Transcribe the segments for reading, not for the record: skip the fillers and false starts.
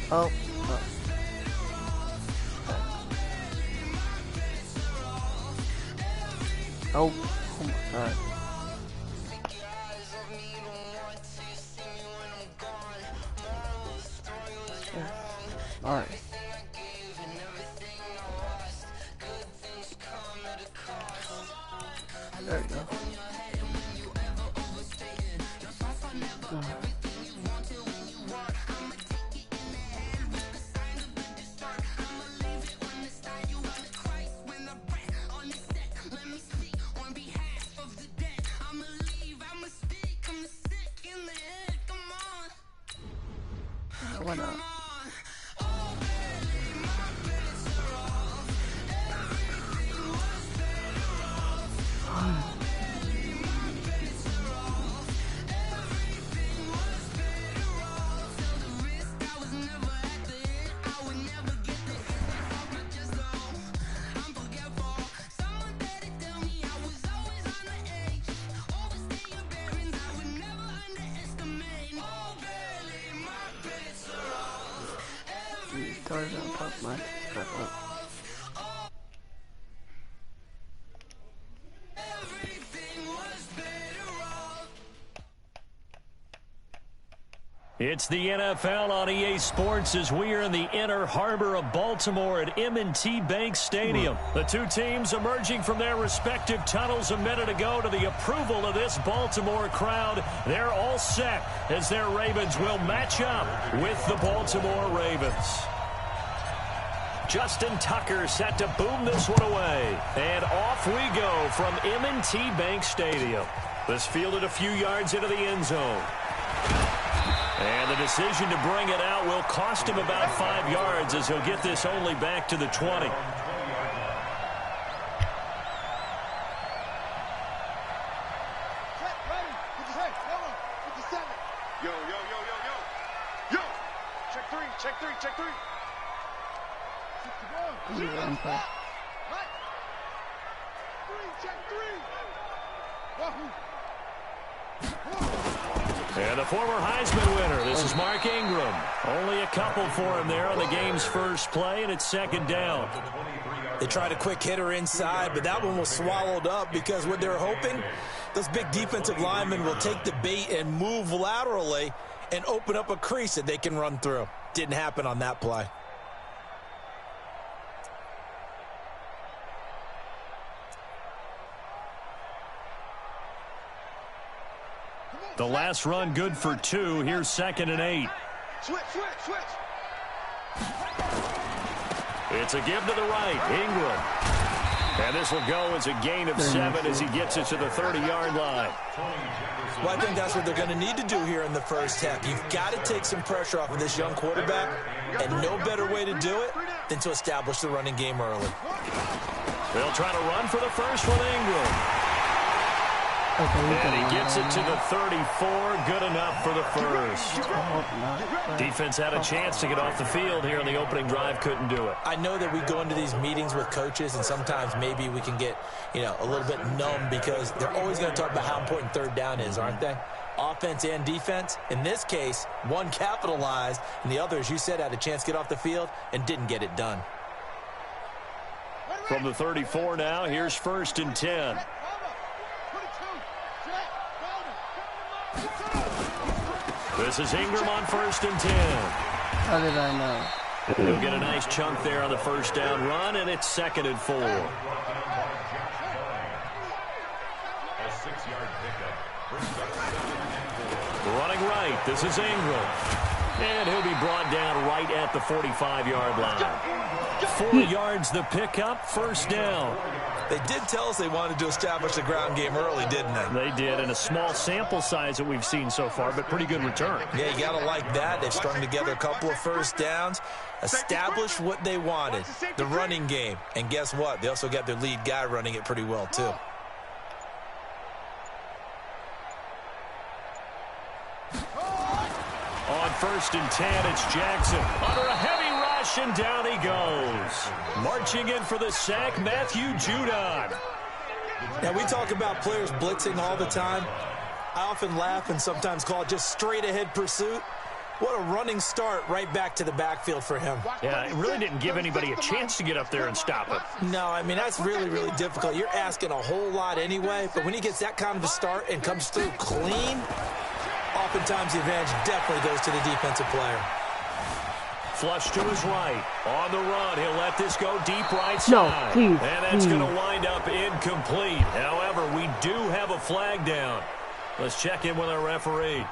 Oh. Oh. Oh my God. Yeah. All right. There we go. Why not? Tarzan pop my crap up. It's the NFL on EA Sports as we are in the inner harbor of Baltimore at M&T Bank Stadium. The two teams emerging from their respective tunnels a minute ago to the approval of this Baltimore crowd. They're all set as their Ravens will match up with the Baltimore Ravens. Justin Tucker set to boom this one away. And off we go from M&T Bank Stadium. This fielded a few yards into the end zone. And the decision to bring it out will cost him about 5 yards as he'll get this only back to the 20. Check three. And the former Heisman winner, this is Mark Ingram. Only a couple for him there on the game's first play, and it's second down. They tried a quick hitter inside, but that one was swallowed up because what they're hoping, those big defensive linemen will take the bait and move laterally and open up a crease that they can run through. Didn't happen on that play. The last run good for 2. Here's 2nd and 8. Switch. It's a give to the right. Ingram. And this will go as a gain of 7 as he gets it to the 30-yard line. Well, I think that's what they're going to need to do here in the first half. You've got to take some pressure off of this young quarterback, and no better way to do it than to establish the running game early. They'll try to run for the first with Ingram. And he gets it to the 34. Good enough for the first. Defense had a chance to get off the field here in the opening drive. Couldn't do it. I know that we go into these meetings with coaches, and sometimes maybe we can get, a little bit numb because they're always going to talk about how important third down is, aren't they? Offense and defense. In this case, one capitalized, and the other, as you said, had a chance to get off the field and didn't get it done. From the 34 now, here's 1st and 10. This is Ingram on 1st and 10. How did I know? He'll get a nice chunk there on the first down run, and it's 2nd and 4. A 6-yard pickup. Running right, this is Ingram. And he'll be brought down right at the 45-yard line. 4 yards the pickup, first down. They did tell us they wanted to establish the ground game early, didn't they? They did, and a small sample size that we've seen so far, but pretty good return. Yeah, you got to like that. They've strung together a couple of first downs, established what they wanted, the running game. And guess what? They also got their lead guy running it pretty well, too. On 1st and 10, it's Jackson. Under a heavy rush, and down he goes. Marching in for the sack, Matthew Judon. Now, we talk about players blitzing all the time. I often laugh and sometimes call it just straight-ahead pursuit. What a running start right back to the backfield for him. Yeah, it really didn't give anybody a chance to get up there and stop him. No, I mean, that's really, really difficult. You're asking a whole lot anyway, but when he gets that kind of a start and comes through clean, oftentimes the advantage definitely goes to the defensive player. Flush to his right. On the run, he'll let this go deep right side. No, and that's going to wind up incomplete. However, we do have a flag down. Let's check in with our referee.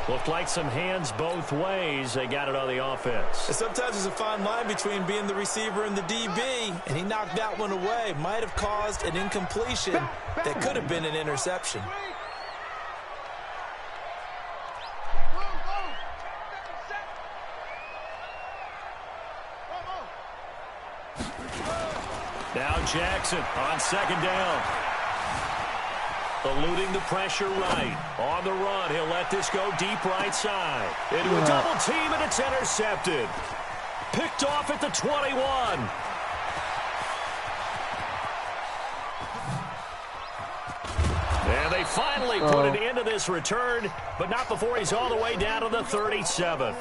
Looked like some hands both ways. They got it on the offense. And sometimes there's a fine line between being the receiver and the DB, and he knocked that one away. Might have caused an incompletion that could have been an interception. Now Jackson on second down. Eluding the pressure right. On the run, he'll let this go deep right side. Into a double team, and it's intercepted. Picked off at the 21. And they finally put it into this return, but not before he's all the way down to the 37th.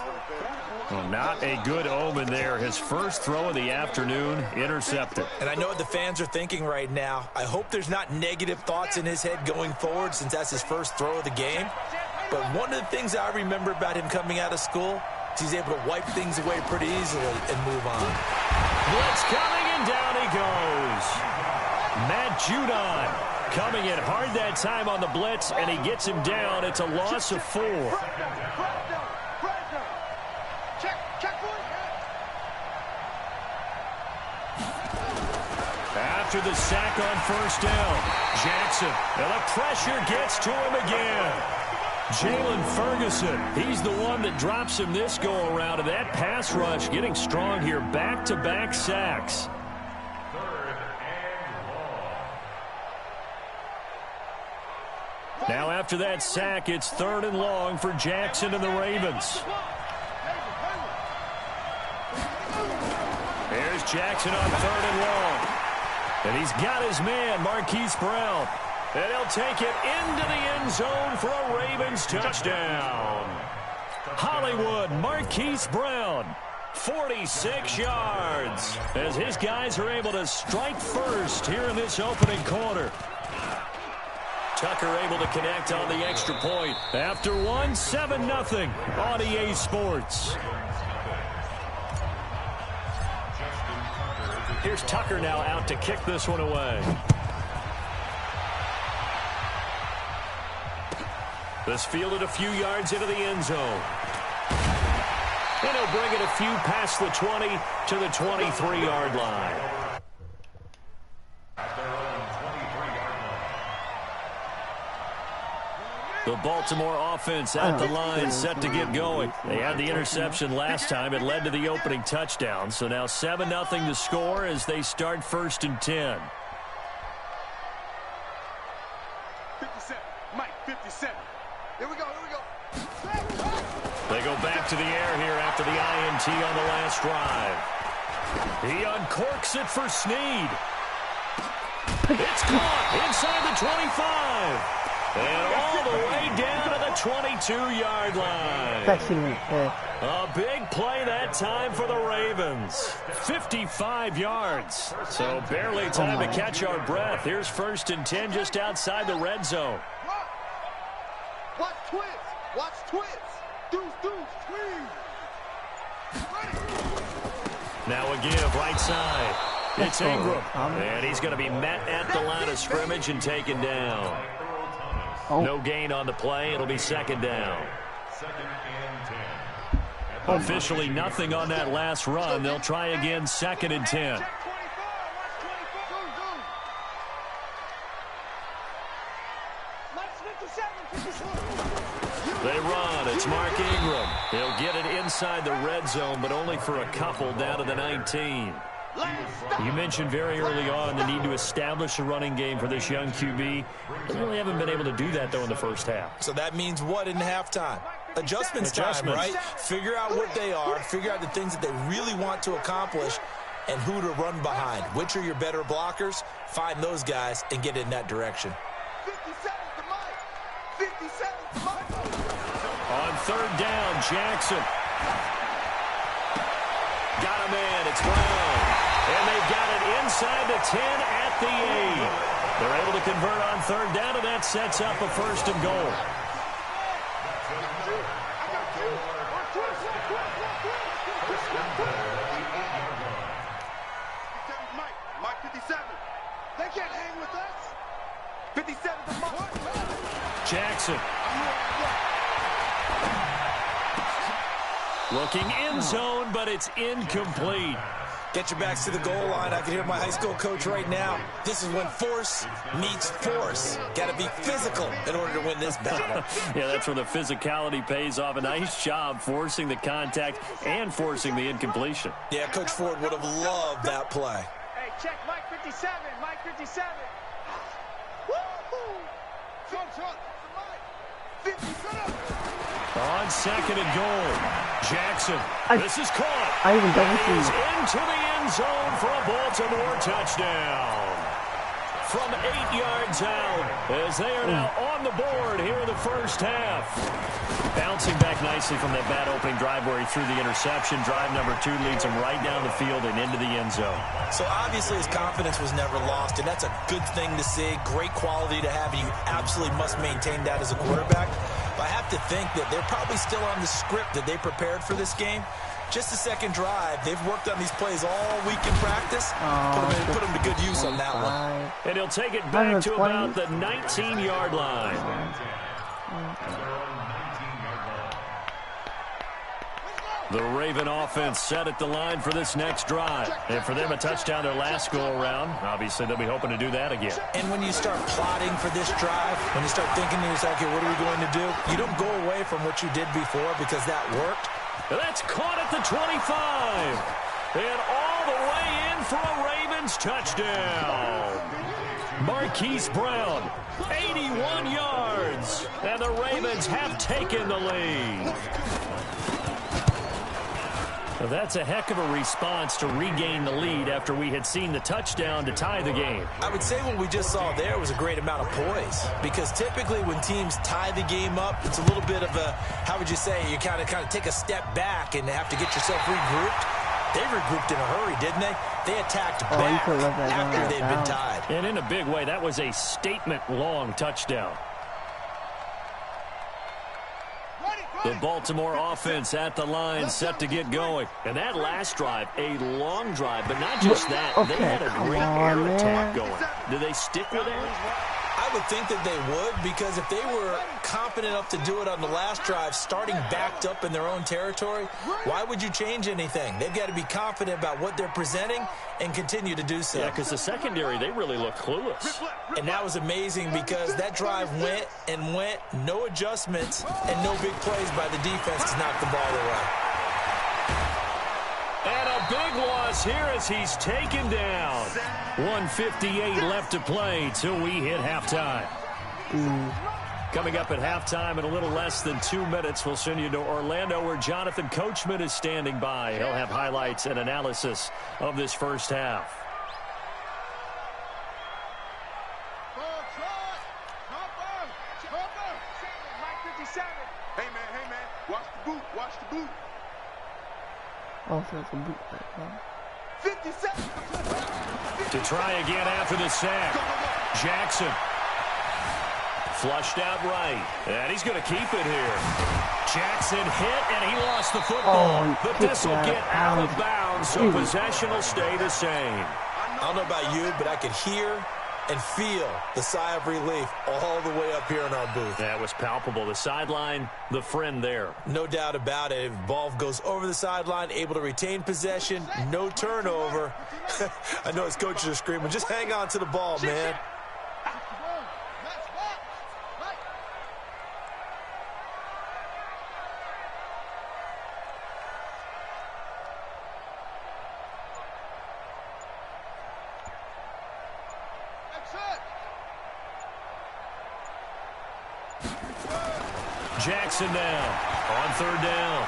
Well, not a good omen there. His first throw of the afternoon, intercepted. And I know what the fans are thinking right now. I hope there's not negative thoughts in his head going forward since that's his first throw of the game. But one of the things I remember about him coming out of school is he's able to wipe things away pretty easily and move on. Blitz coming, and down he goes. Matt Judon coming in hard that time on the blitz, and he gets him down. It's a loss of 4. After the sack on first down, Jackson, and the pressure gets to him again. Jalen Ferguson, he's the one that drops him this go-around, and that pass rush getting strong here. Back-to-back sacks. Now after that sack, it's 3rd and long for Jackson and the Ravens. Here's Jackson on 3rd and long. And he's got his man, Marquise Brown. And he'll take it into the end zone for a Ravens touchdown. Hollywood, Marquise Brown, 46 yards. As his guys are able to strike first here in this opening quarter. Tucker able to connect on the extra point. After one, 7-0 on EA Sports. Here's Tucker now out to kick this one away. This fielded a few yards into the end zone. And he'll bring it a few past the 20 to the 23-yard line. The Baltimore offense at the line, set to get going. They had the interception last time. It led to the opening touchdown. So now 7-0 to score as they start 1st and 10. 57. Mike, 57. Here we go, here we go. They go back to the air here after the INT on the last drive. He uncorks it for Snead. It's caught inside the 25. And all the way down to the 22-yard line. A big play that time for the Ravens. 55 yards. So barely time to catch our breath. Here's 1st and 10 just outside the red zone. Watch twist. Watch twist. Deuce, twist. Now a give right side. It's Ingram. And he's going to be met at the line of scrimmage and taken down. No gain on the play. It'll be 2nd down. Officially nothing on that last run. They'll try again 2nd and 10. They run. It's Mark Ingram. He'll get it inside the red zone, but only for a couple down to the 19. You mentioned very early on the need to establish a running game for this young QB. They really haven't been able to do that, though, in the first half. So that means what in halftime? Adjustments time, right? Figure out what they are, figure out the things that they really want to accomplish, and who to run behind. Which are your better blockers? Find those guys and get in that direction. 57 to Mike. 57 to Mike. third down. Jackson. Got him in. It's Brown. And they've got it inside the 10 at the 8. They're able to convert on third down, and that sets up a first and goal. Mike 57. They can't hang with us. 57 to Mike. Jackson. Looking end zone, but it's incomplete. Get your backs to the goal line. I can hear my high school coach right now. This is when force meets force. Got to be physical in order to win this battle. Yeah, that's where the physicality pays off. A nice job forcing the contact and forcing the incompletion. Yeah, Coach Ford would have loved that play. Hey, check Mike 57. Mike 57. Woo-hoo! Shot. 57. On second and goal, Jackson. This is caught. I even double He's teamed. into the end zone for a Baltimore touchdown. From 8 yards out, as they are now on the board here in the first half. Bouncing back nicely from that bad opening drive where he threw the interception. Drive number 2 leads him right down the field and into the end zone. So obviously his confidence was never lost, and that's a good thing to see. Great quality to have, and you absolutely must maintain that as a quarterback. But I have to think that they're probably still on the script that they prepared for this game. Just the second drive. They've worked on these plays all week in practice. Put them to good use on that one. And he'll take it back to about the 19-yard line. The Raven offense set at the line for this next drive. And for them, a touchdown their last go-around. Obviously, they'll be hoping to do that again. And when you start plotting for this drive, when you start thinking to yourself, okay, what are we going to do? You don't go away from what you did before because that worked. That's caught at the 25. And all the way in for a Ravens touchdown. Marquise Brown, 81 yards. And the Ravens have taken the lead. Well, that's a heck of a response to regain the lead after we had seen the touchdown to tie the game. I would say what we just saw there was a great amount of poise, because typically when teams tie the game up, it's a little bit of a, how would you say, you kind of take a step back and have to get yourself regrouped. They regrouped in a hurry, didn't they? They attacked back after they'd been tied. And in a big way, that was a statement-long touchdown. The Baltimore offense at the line, set to get going. And that last drive, a long drive, but not just that. They had a great air attack going. Do they stick with that? I would think that they would, because if they were confident enough to do it on the last drive, starting backed up in their own territory, why would you change anything? They've got to be confident about what they're presenting and continue to do so. Yeah, because the secondary, they really look clueless. And that was amazing, because that drive went and went, no adjustments, and no big plays by the defense to knock the ball away. And a big loss here as he's taken down. 1:58 left to play till we hit halftime. Coming up at halftime in a little less than 2 minutes, we'll send you to Orlando, where Jonathan Coachman is standing by. He'll have highlights and analysis of this first half. Hey, man. Watch the boot. Oh, so it's a boot back, huh? 57. To try again after the sack. Jackson. Flushed out right. And he's going to keep it here. Jackson hit, and he lost the football. But this will get out of bounds, so possession will stay the same. I don't know about you, but I could hear and feel the sigh of relief all the way up here in our booth. That was palpable. The sideline, the friend there. No doubt about it. If ball goes over the sideline, able to retain possession, no turnover. I know his coaches are screaming, just hang on to the ball, man. Jackson down on third down.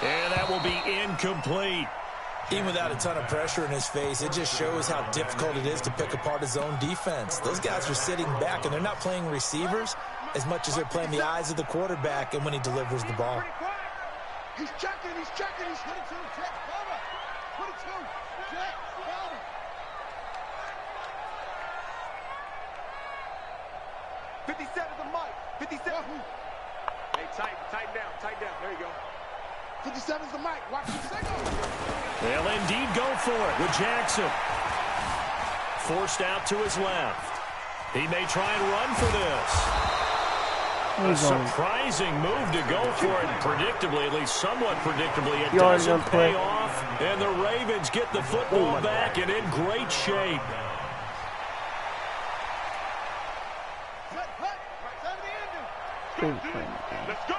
And that will be incomplete. Even without a ton of pressure in his face, it just shows how difficult it is to pick apart his own defense. Those guys are sitting back, and they're not playing receivers. as much as they're playing the eyes of the quarterback and when he delivers the ball. He's checking, he's 22, check, cover. 22, check, cover. 57 to Mike. 57. Hey, tighten down. There you go. 57's the Mike. Watch the signal. They'll indeed go for it with Jackson. Forced out to his left. He may try and run for this. A surprising move to go for it, predictably, at least somewhat predictably. It doesn't pay off, and the Ravens get the football back and in great shape. Let's go.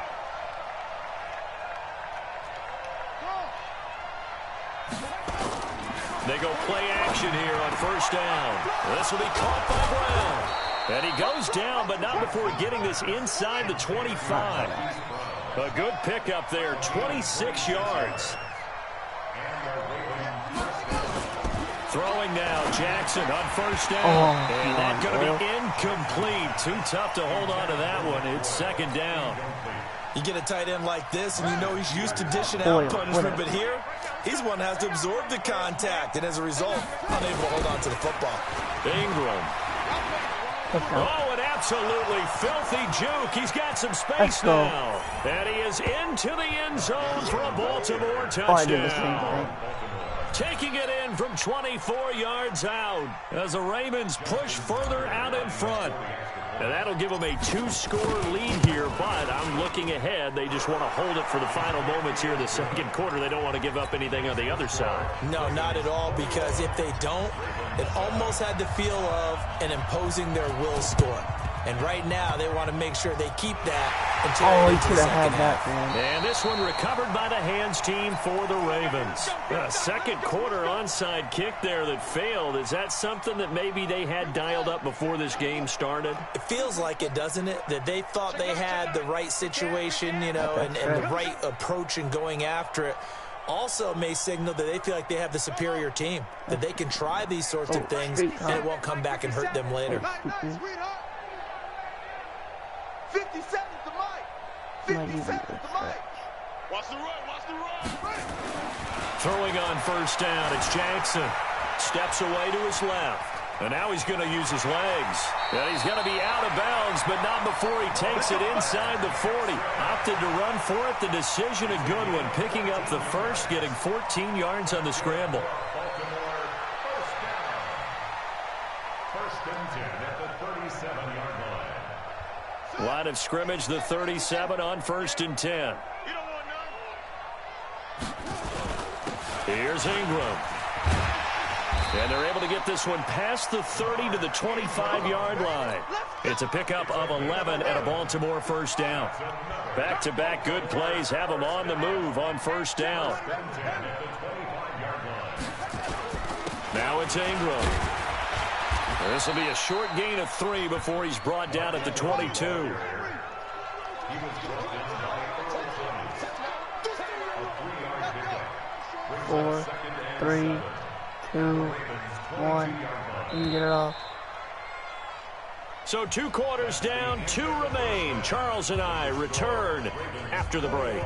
They go play action here on first down. This will be caught by Brown. And he goes down, but not before getting this inside the 25. A good pickup there, 26 yards. Throwing now, Jackson on first down. And that's going to be incomplete. Too tough to hold on to that one. It's second down. You get a tight end like this, and you know he's used to dishing out punishment, but here, he's one that has to absorb the contact, and as a result, unable to hold on to the football. Ingram. Oh, an absolutely filthy juke. He's got some space now. And he is into the end zone for a Baltimore touchdown. Taking it in from 24 yards out as the Ravens push further out in front. And that'll give them a 2-score lead here, but I'm looking ahead. They just want to hold it for the final moments here in the second quarter. They don't want to give up anything on the other side. No, not at all, because if they don't, it almost had the feel of an imposing their will score. And right now, they want to make sure they keep that until they get to the second half. And this one recovered by the hands team for the Ravens. A second quarter onside kick there that failed. Is that something that maybe they had dialed up before this game started? It feels like it, doesn't it? That they thought they had the right situation, you know, and the right approach in going after it. Also may signal that they feel like they have the superior team, that they can try these sorts of things and it won't come back and hurt them later. 57 to Mike. 57 to Mike. Watch the run. Throwing on first down, it's Jackson. Steps away to his left. And now he's going to use his legs. And he's going to be out of bounds, but not before he takes it inside the 40. Opted to run for it. The decision, a good one. Picking up the first, getting 14 yards on the scramble. First and 10 at the 37-yard line. Line of scrimmage, the 37 on first and 10. Here's Ingram. And they're able to get this one past the 30 to the 25-yard line. It's a pickup of 11 and a Baltimore first down. Back-to-back good plays have them on the move on first down. Now it's Ingram. This will be a short gain of 3 before he's brought down at the 22. 4, 3, 2, 1. You can get it off. So 2 quarters down, 2 remain. Charles and I return after the break.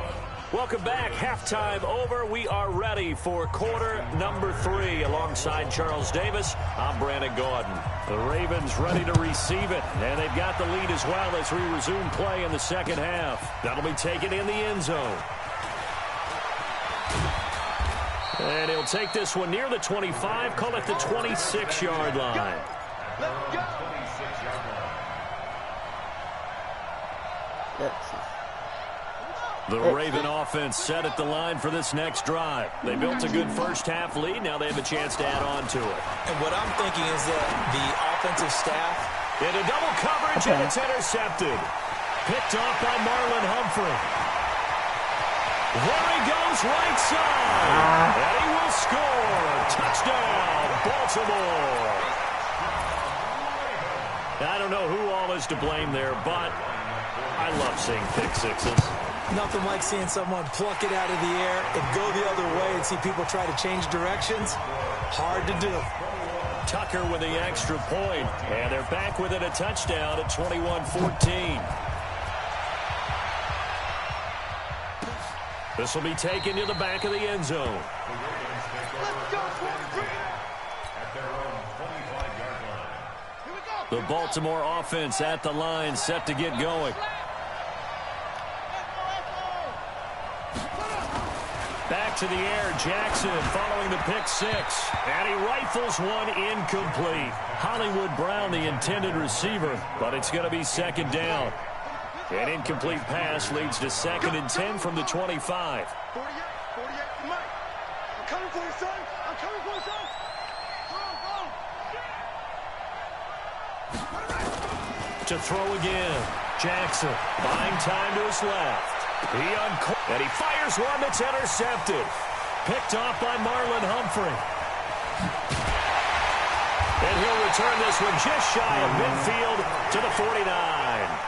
Welcome back. Halftime over. We are ready for quarter number 3. Alongside Charles Davis, I'm Brandon Gordon. The Ravens ready to receive it, and they've got the lead as well as we resume play in the second half. That'll be taken in the end zone. And he'll take this one near the 25, call it the 26-yard line. The Raven offense set at the line for this next drive. They built a good first-half lead. Now they have a chance to add on to it. And what I'm thinking is that the offensive staff... Into double coverage, and it's intercepted. Picked off by Marlon Humphrey. There he goes right side. And he will score. Touchdown, Baltimore. I don't know who all is to blame there, but I love seeing pick sixes. Nothing like seeing someone pluck it out of the air and go the other way and see people try to change directions. Hard to do. Tucker with the extra point. And they're back within a touchdown at 21-14. This will be taken to the back of the end zone. At their own 25-yard line. The Baltimore offense at the line, set to get going. Back to the air, Jackson following the pick six. And he rifles one incomplete. Hollywood Brown, the intended receiver, but it's going to be second down. An incomplete pass leads to 2nd and 10 from the 25. 48, Mike. I'm coming for you, son. I'm coming for you, son. To throw again. Jackson buying time to his left. And he fires one that's intercepted. Picked off by Marlon Humphrey. And he'll return this one just shy of midfield to the 49.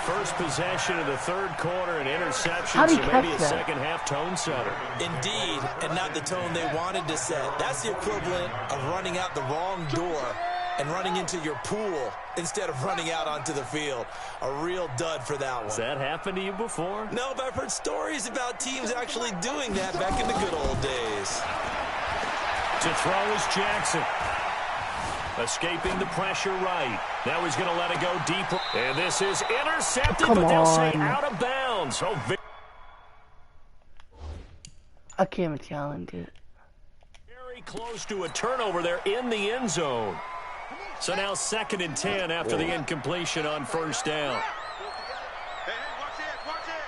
First possession of the third quarter, an interception, so maybe a second-half tone setter. Indeed, and not the tone they wanted to set. That's the equivalent of running out the wrong door and running into your pool instead of running out onto the field. A real dud for that one. Has that happened to you before? No, but I've heard stories about teams actually doing that back in the good old days. To throw is Jackson. Escaping the pressure right. Now he's going to let it go deeper. And this is intercepted, but they'll say out of bounds. Oh, I can't even challenge it. very close to a turnover there in the end zone. So now 2nd and 10 after the incompletion on first down. Hey, watch it, watch it.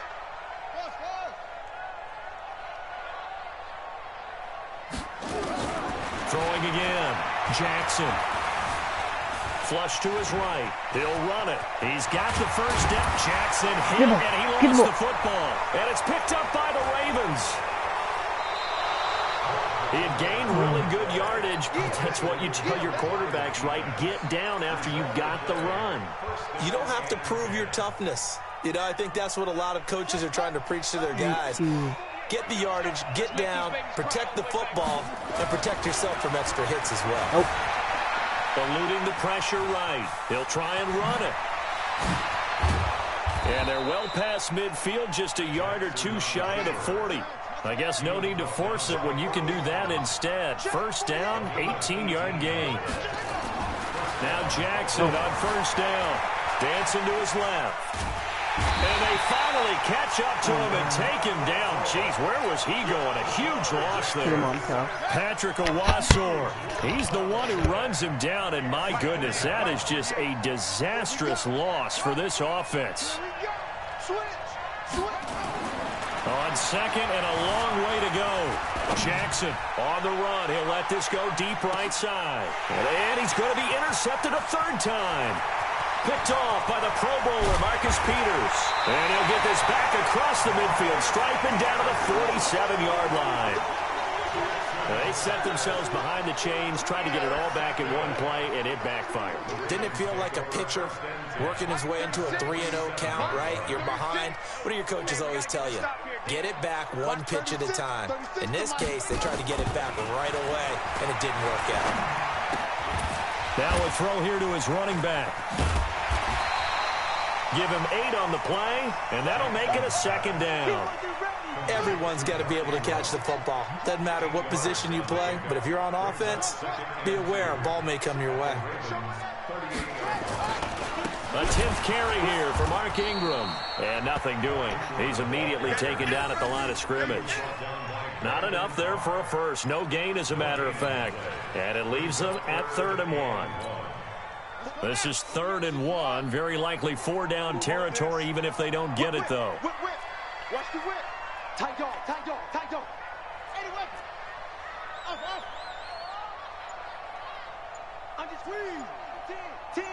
Throwing again. Jackson. Flush to his right. He'll run it. He's got the first down. Jackson hit, and he lost the football. And it's picked up by the Ravens. He had gained really good yardage, but that's what you tell your quarterbacks, right? Get down after you got the run. You don't have to prove your toughness. You know, I think that's what a lot of coaches are trying to preach to their guys. Get the yardage, get down, protect the football, and protect yourself from extra hits as well. Nope. Eluding the pressure right. He'll try and run it. And they're well past midfield, just a yard or two shy of the 40. I guess no need to force it when you can do that instead. First down, 18-yard gain. Now Jackson on first down. Dancing to his left. And they finally catch up to him and take him down. Jeez, where was he going? A huge loss there. Patrick Owasor. He's the one who runs him down, and my goodness, that is just a disastrous loss for this offense. On second and a long way to go. Jackson on the run. He'll let this go deep right side. And he's going to be intercepted a third time. Picked off by the Pro Bowler, Marcus Peters. And he'll get this back across the midfield, striping down to the 47-yard line. They set themselves behind the chains, tried to get it all back in one play, and it backfired. Didn't it feel like a pitcher working his way into a 3-0 count, right? You're behind. What do your coaches always tell you? Get it back one pitch at a time. In this case, they tried to get it back right away, and it didn't work out. Now a throw here to his running back. Give him 8 on the play, and that'll make it a second down. Everyone's got to be able to catch the football. Doesn't matter what position you play, but if you're on offense, be aware a ball may come your way. A 10th carry here for Mark Ingram. And nothing doing. He's immediately taken down at the line of scrimmage. Not enough there for a first. No gain, as a matter of fact. And it leaves them at 3rd and 1. This is 3rd and 1. Very likely 4-down territory, even if they don't get it, though. Whip. Watch the whip. Tight dog. Eddie, whip. Up. Under squeeze. 10.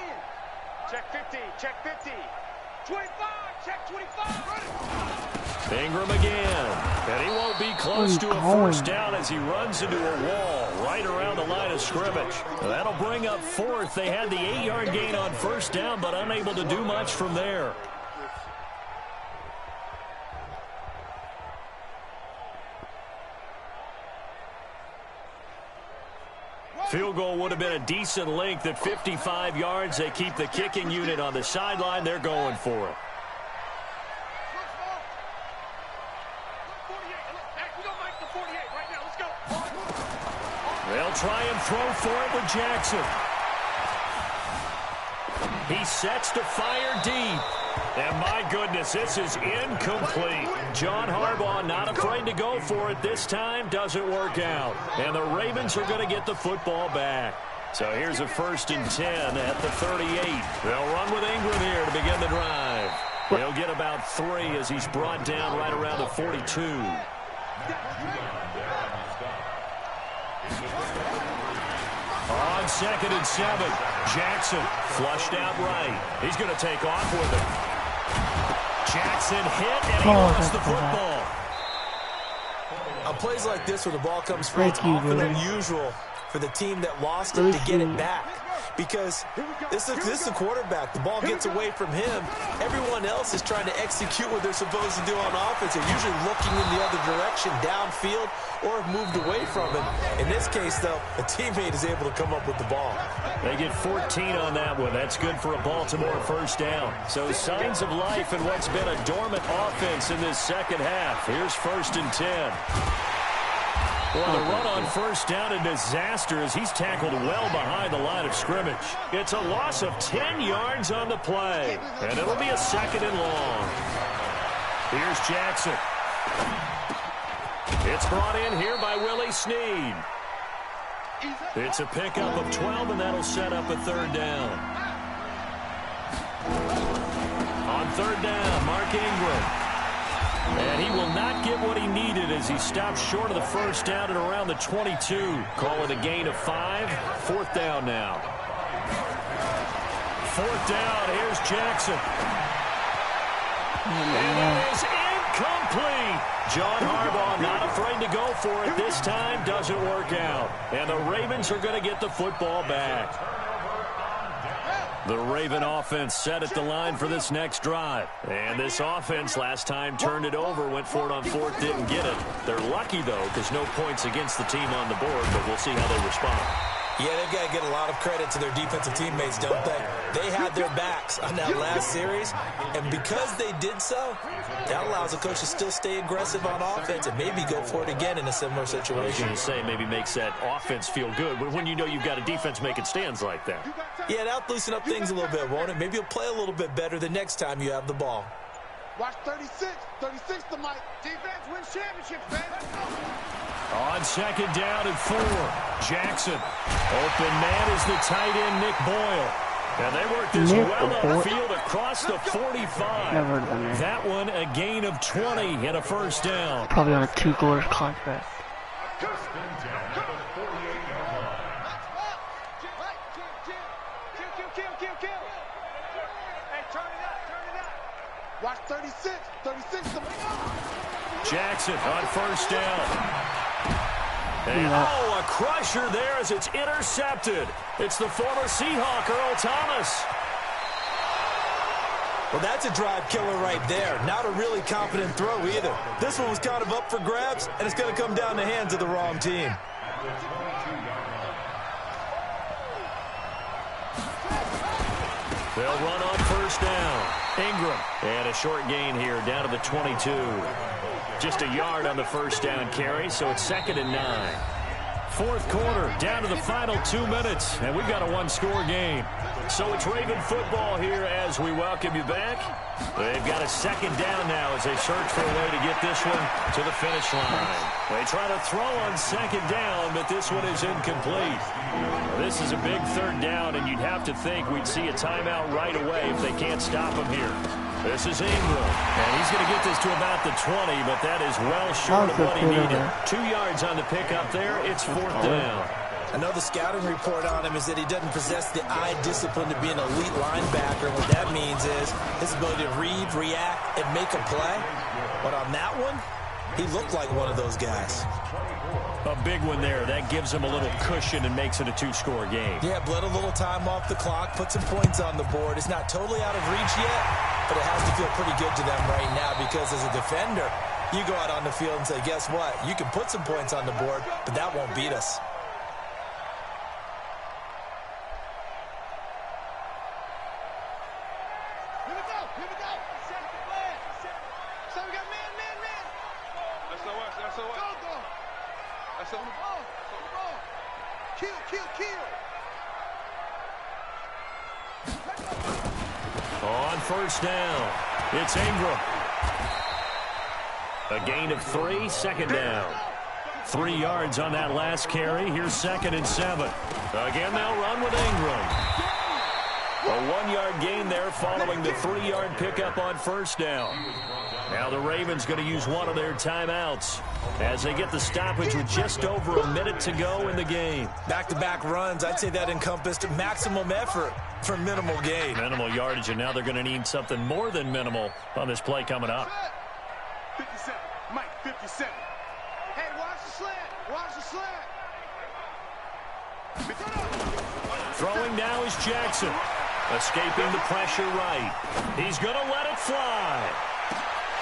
Check 50. 25. Check 25. Ingram again. And he won't be close to a first down as he runs into a wall right around the line of scrimmage. That'll bring up 4th. They had the 8-yard gain on first down, but unable to do much from there. Field goal would have been a decent length at 55 yards. They keep the kicking unit on the sideline. They're going for it. They'll try and throw for it with Jackson. He sets to fire deep. And my goodness, this is incomplete. John Harbaugh not afraid to go for it this time. Doesn't work out. And the Ravens are going to get the football back. So here's a 1st and 10 at the 38. They'll run with Ingram here to begin the drive. He'll get about 3 as he's brought down right around the 42. On 2nd and 7, Jackson flushed out right. He's going to take off with it. Jackson hit, and he lost the football. On plays like this where the ball comes free, it's often unusual for the team that lost it to get it back. Because this is the quarterback. The ball gets away from him. Everyone else is trying to execute what they're supposed to do on offense. They're usually looking in the other direction, downfield, or have moved away from it. In this case, though, a teammate is able to come up with the ball. They get 14 on that one. That's good for a Baltimore 1st down. So signs of life in what's been a dormant offense in this second half. Here's 1st and 10. Well, the run on 1st down, a disaster as he's tackled well behind the line of scrimmage. It's a loss of 10 yards on the play, and it'll be a 2nd and long. Here's Jackson. It's brought in here by Willie Snead. It's a pickup of 12, and that'll set up a 3rd down. On 3rd down, Mark Ingram. And he will not get what he needed as he stops short of the 1st down at around the 22. Call it a gain of 5. 4th down now. 4th down. Here's Jackson. And it is incomplete. John Harbaugh not afraid to go for it this time. Doesn't work out. And the Ravens are going to get the football back. The Raven offense set at the line for this next drive. And this offense last time turned it over, went for it on 4th, didn't get it. They're lucky, though, because no points against the team on the board, but we'll see how they respond. Yeah, they've got to get a lot of credit to their defensive teammates, don't they? They had their backs on that last series, and because they did so, that allows the coach to still stay aggressive on offense and maybe go for it again in a similar situation. I was going to say maybe makes that offense feel good, but when you know you've got a defense making stands like that. Yeah, that'll loosen up things a little bit, won't it? Maybe you'll play a little bit better the next time you have the ball. Watch 36. 36 the mic. Defense wins championships, man. Let's go. On 2nd down and 4, Jackson. Open man is the tight end, Nick Boyle. And they worked this well upfield across the 45. Never done that. That one a gain of 20 and a 1st down. Probably on a 2-quarter contract. Watch 36. 36 the mic. Jackson on 1st down. And, a crusher there as it's intercepted. It's the former Seahawk, Earl Thomas. Well, that's a drive killer right there. Not a really confident throw either. This one was kind of up for grabs, and it's going to come down the hands of the wrong team. They'll run on 1st down. Ingram. And a short gain here down to the 22. Just a yard on the 1st down carry, so it's 2nd and 9. 4th quarter, down to the final 2 minutes, and we've got a 1-score game. So it's Raven football here as we welcome you back. They've got a 2nd down now as they search for a way to get this one to the finish line. They try to throw on 2nd down, but this one is incomplete. This is a big 3rd down, and you'd have to think we'd see a timeout right away if they can't stop him here. This is Ingram, and he's going to get this to about the 20, but that is well short of what he needed. 2 yards on the pickup there. It's 4th down. I know the scouting report on him is that he doesn't possess the eye discipline to be an elite linebacker. What that means is his ability to read, react, and make a play. But on that one, he looked like one of those guys. A big one there. That gives him a little cushion and makes it a 2-score game. Yeah, bled a little time off the clock, put some points on the board. It's not totally out of reach yet, but it has to feel pretty good to them right now because as a defender, you go out on the field and say, guess what? You can put some points on the board, but that won't beat us. So what? Go. That's on the ball. Kill. On first down, it's Ingram. A gain of 3, second down. 3 yards on that last carry. Here's 2nd and 7. Again, they'll run with Ingram. A 1-yard gain there following the 3-yard pickup on first down. Now the Ravens going to use one of their timeouts as they get the stoppage with just over a minute to go in the game. Back-to-back runs, I'd say that encompassed maximum effort for minimal gain. Minimal yardage, and now they're going to need something more than minimal on this play coming up. 57. Mike, 57. Hey, watch the slant. Throwing now is Jackson. Escaping the pressure right. He's going to let it fly.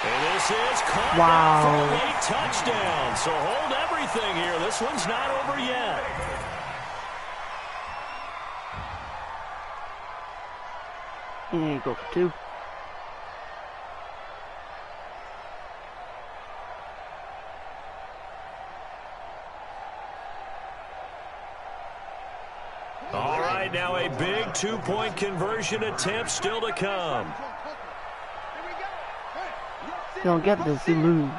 And this is caught for a late touchdown. So hold everything here. This one's not over yet. He didn't go for 2. All right, now a big 2-point conversion attempt still to come. You don't get this, you lose.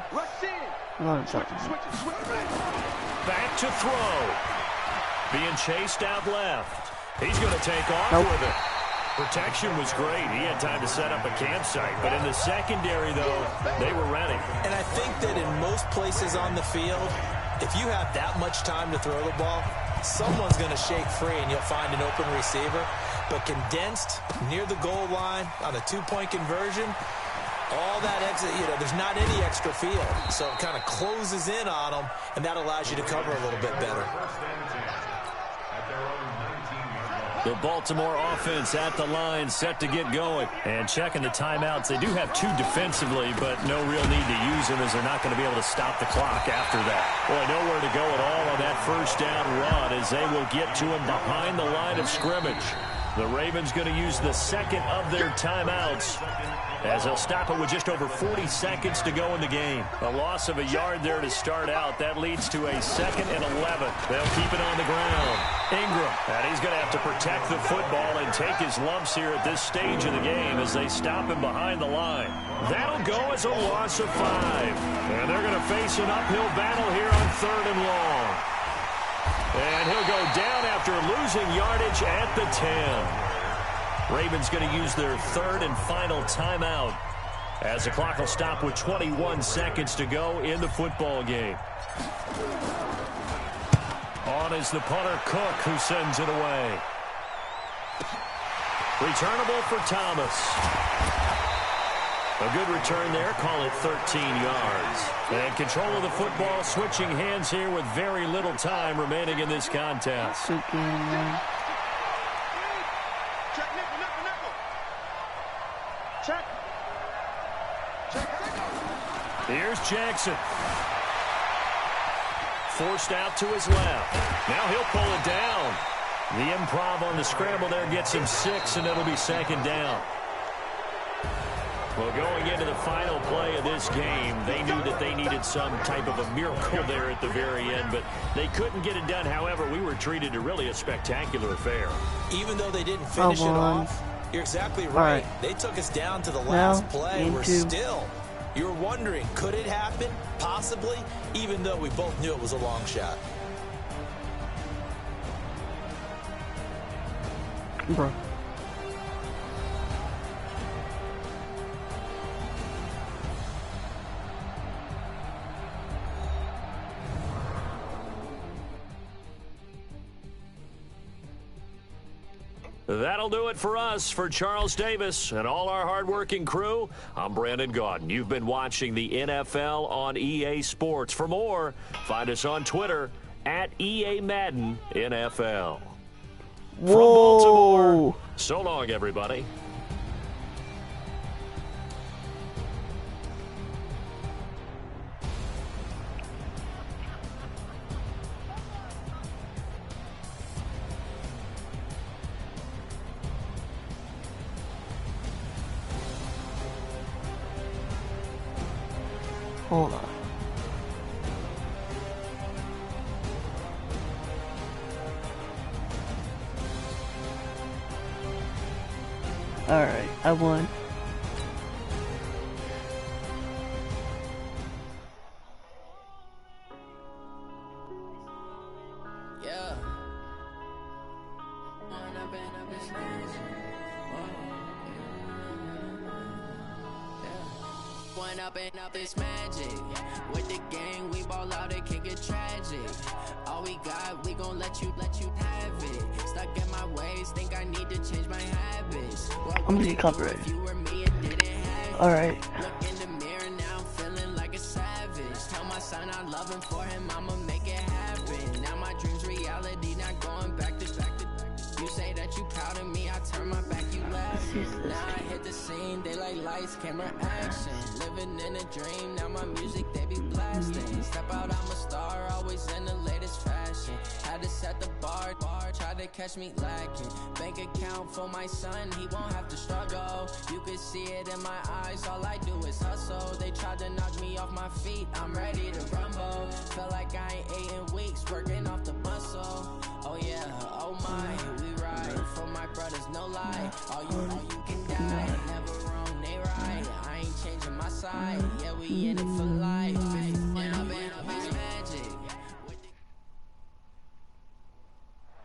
Learn something. Back to throw. Being chased out left. He's going to take off with it. Protection was great. He had time to set up a campsite. But in the secondary, though, they were ready. And I think that in most places on the field, if you have that much time to throw the ball, someone's going to shake free and you'll find an open receiver. But condensed near the goal line on a 2-point conversion, all that exit, there's not any extra field. So it kind of closes in on them, and that allows you to cover a little bit better. The Baltimore offense at the line, set to get going. And checking the timeouts. They do have 2 defensively, but no real need to use them as they're not going to be able to stop the clock after that. Boy, nowhere to go at all on that first down run as they will get to him behind the line of scrimmage. The Ravens going to use the 2nd of their timeouts as they'll stop it with just over 40 seconds to go in the game. A loss of a yard there to start out. That leads to a 2nd and 11. They'll keep it on the ground. Ingram, and he's going to have to protect the football and take his lumps here at this stage of the game as they stop him behind the line. That'll go as a loss of 5. And they're going to face an uphill battle here on 3rd and long. And he'll go down after losing yardage at the 10. Ravens going to use their 3rd and final timeout as the clock will stop with 21 seconds to go in the football game. On is the punter, Cook, who sends it away. Returnable for Thomas. A good return there, call it 13 yards. And control of the football, switching hands here with very little time remaining in this contest. Here's Jackson. Forced out to his left. Now he'll pull it down. The improv on the scramble there gets him 6, and it'll be 2nd down. Well, going into the final play of this game, they knew that they needed some type of a miracle there at the very end, but they couldn't get it done. However, we were treated to really a spectacular affair. Even though they didn't finish it off, you're exactly right. They took us down to the last play. We're still... You're wondering, could it happen? Possibly, even though we both knew it was a long shot. Bro. That'll do it for us. For Charles Davis and all our hardworking crew, I'm Brandon Gaudin. You've been watching the NFL on EA Sports. For more, find us on Twitter at EA Madden NFL. From Baltimore, so long, everybody. Hold on. Alright, I won. Yeah. One up and up is magic. With the gang, we ball out, it can get tragic. All we got, we gon' let you have it. Stuck in my ways, think I need to change my habits. I'm gonna get copyrighted. Alright. Look in the mirror now, I'm feeling like a savage. Tell my son I love him, for him I'ma make it happen. Now my dream's reality, not going back to back. You say that you proud of me, I turn my back, you laugh. Now I hit the scene, they like lights, camera, action. Living in a dream, now my music they be blasting. Step out, I'm a star, always in the latest fashion. Had to set the bar, try to catch me lacking. Bank account for my son, he won't have to struggle. You could see it in my eyes, all I do is hustle. They tried to knock me off my feet, I'm ready to rumble. Feel like I ain't ate in weeks, working off the muscle. Oh yeah, oh my, we ride for my brothers, no lie. All you can die, never wrong, they right. I ain't changing my side, yeah, we in it for life. When I've been up, it's magic.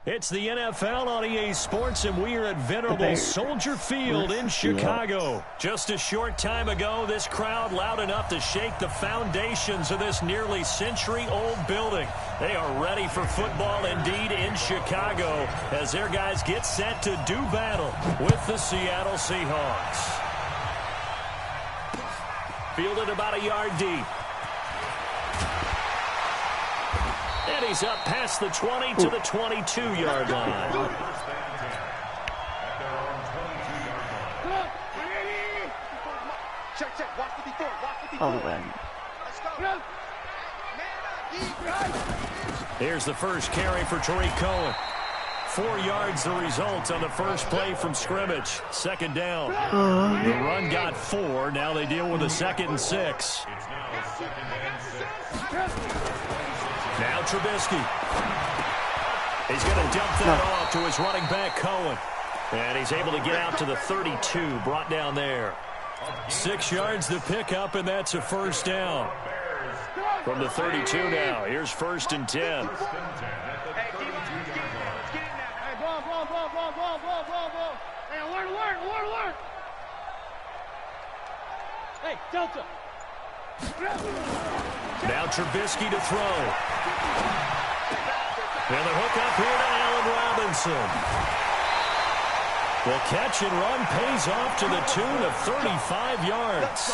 It's the NFL on EA Sports, and we are at venerable Soldier Field in Chicago. Just a short time ago, this crowd loud enough to shake the foundations of this nearly century-old building. They are ready for football indeed in Chicago as their guys get set to do battle with the Seattle Seahawks. Fielded about a yard deep. And he's up past the 20 to the 22-yard line. Here's the first carry for Tariq Cohen. 4 yards the result on the first play from scrimmage. Second down. The run got 4. Now they deal with a 2nd and 6. Now Trubisky. He's going to dump that off to his running back, Cohen. And he's able to get out to the 32, brought down there. 6 yards to pick up, and that's a first down. From the 32 now, here's 1st and 10. Hey, Delta. Now Trubisky to throw. And the hook up here to Allen Robinson. The catch and run pays off to the tune of 35 yards.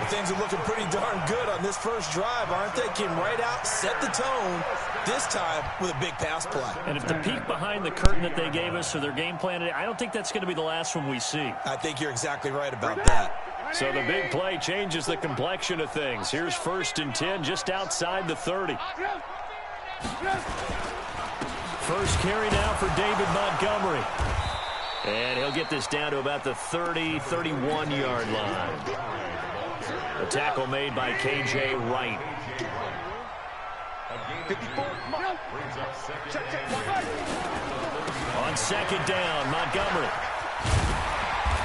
Things are looking pretty darn good on this first drive, aren't they? Came right out, set the tone, this time with a big pass play. And if the peek behind the curtain that they gave us for their game plan, I don't think that's going to be the last one we see. I think you're exactly right about that. So the big play changes the complexion of things. Here's 1st and 10 just outside the 30. First carry now for David Montgomery. And he'll get this down to about the 30, 31-yard line. The tackle made by K.J. Wright. On 2nd down, Montgomery.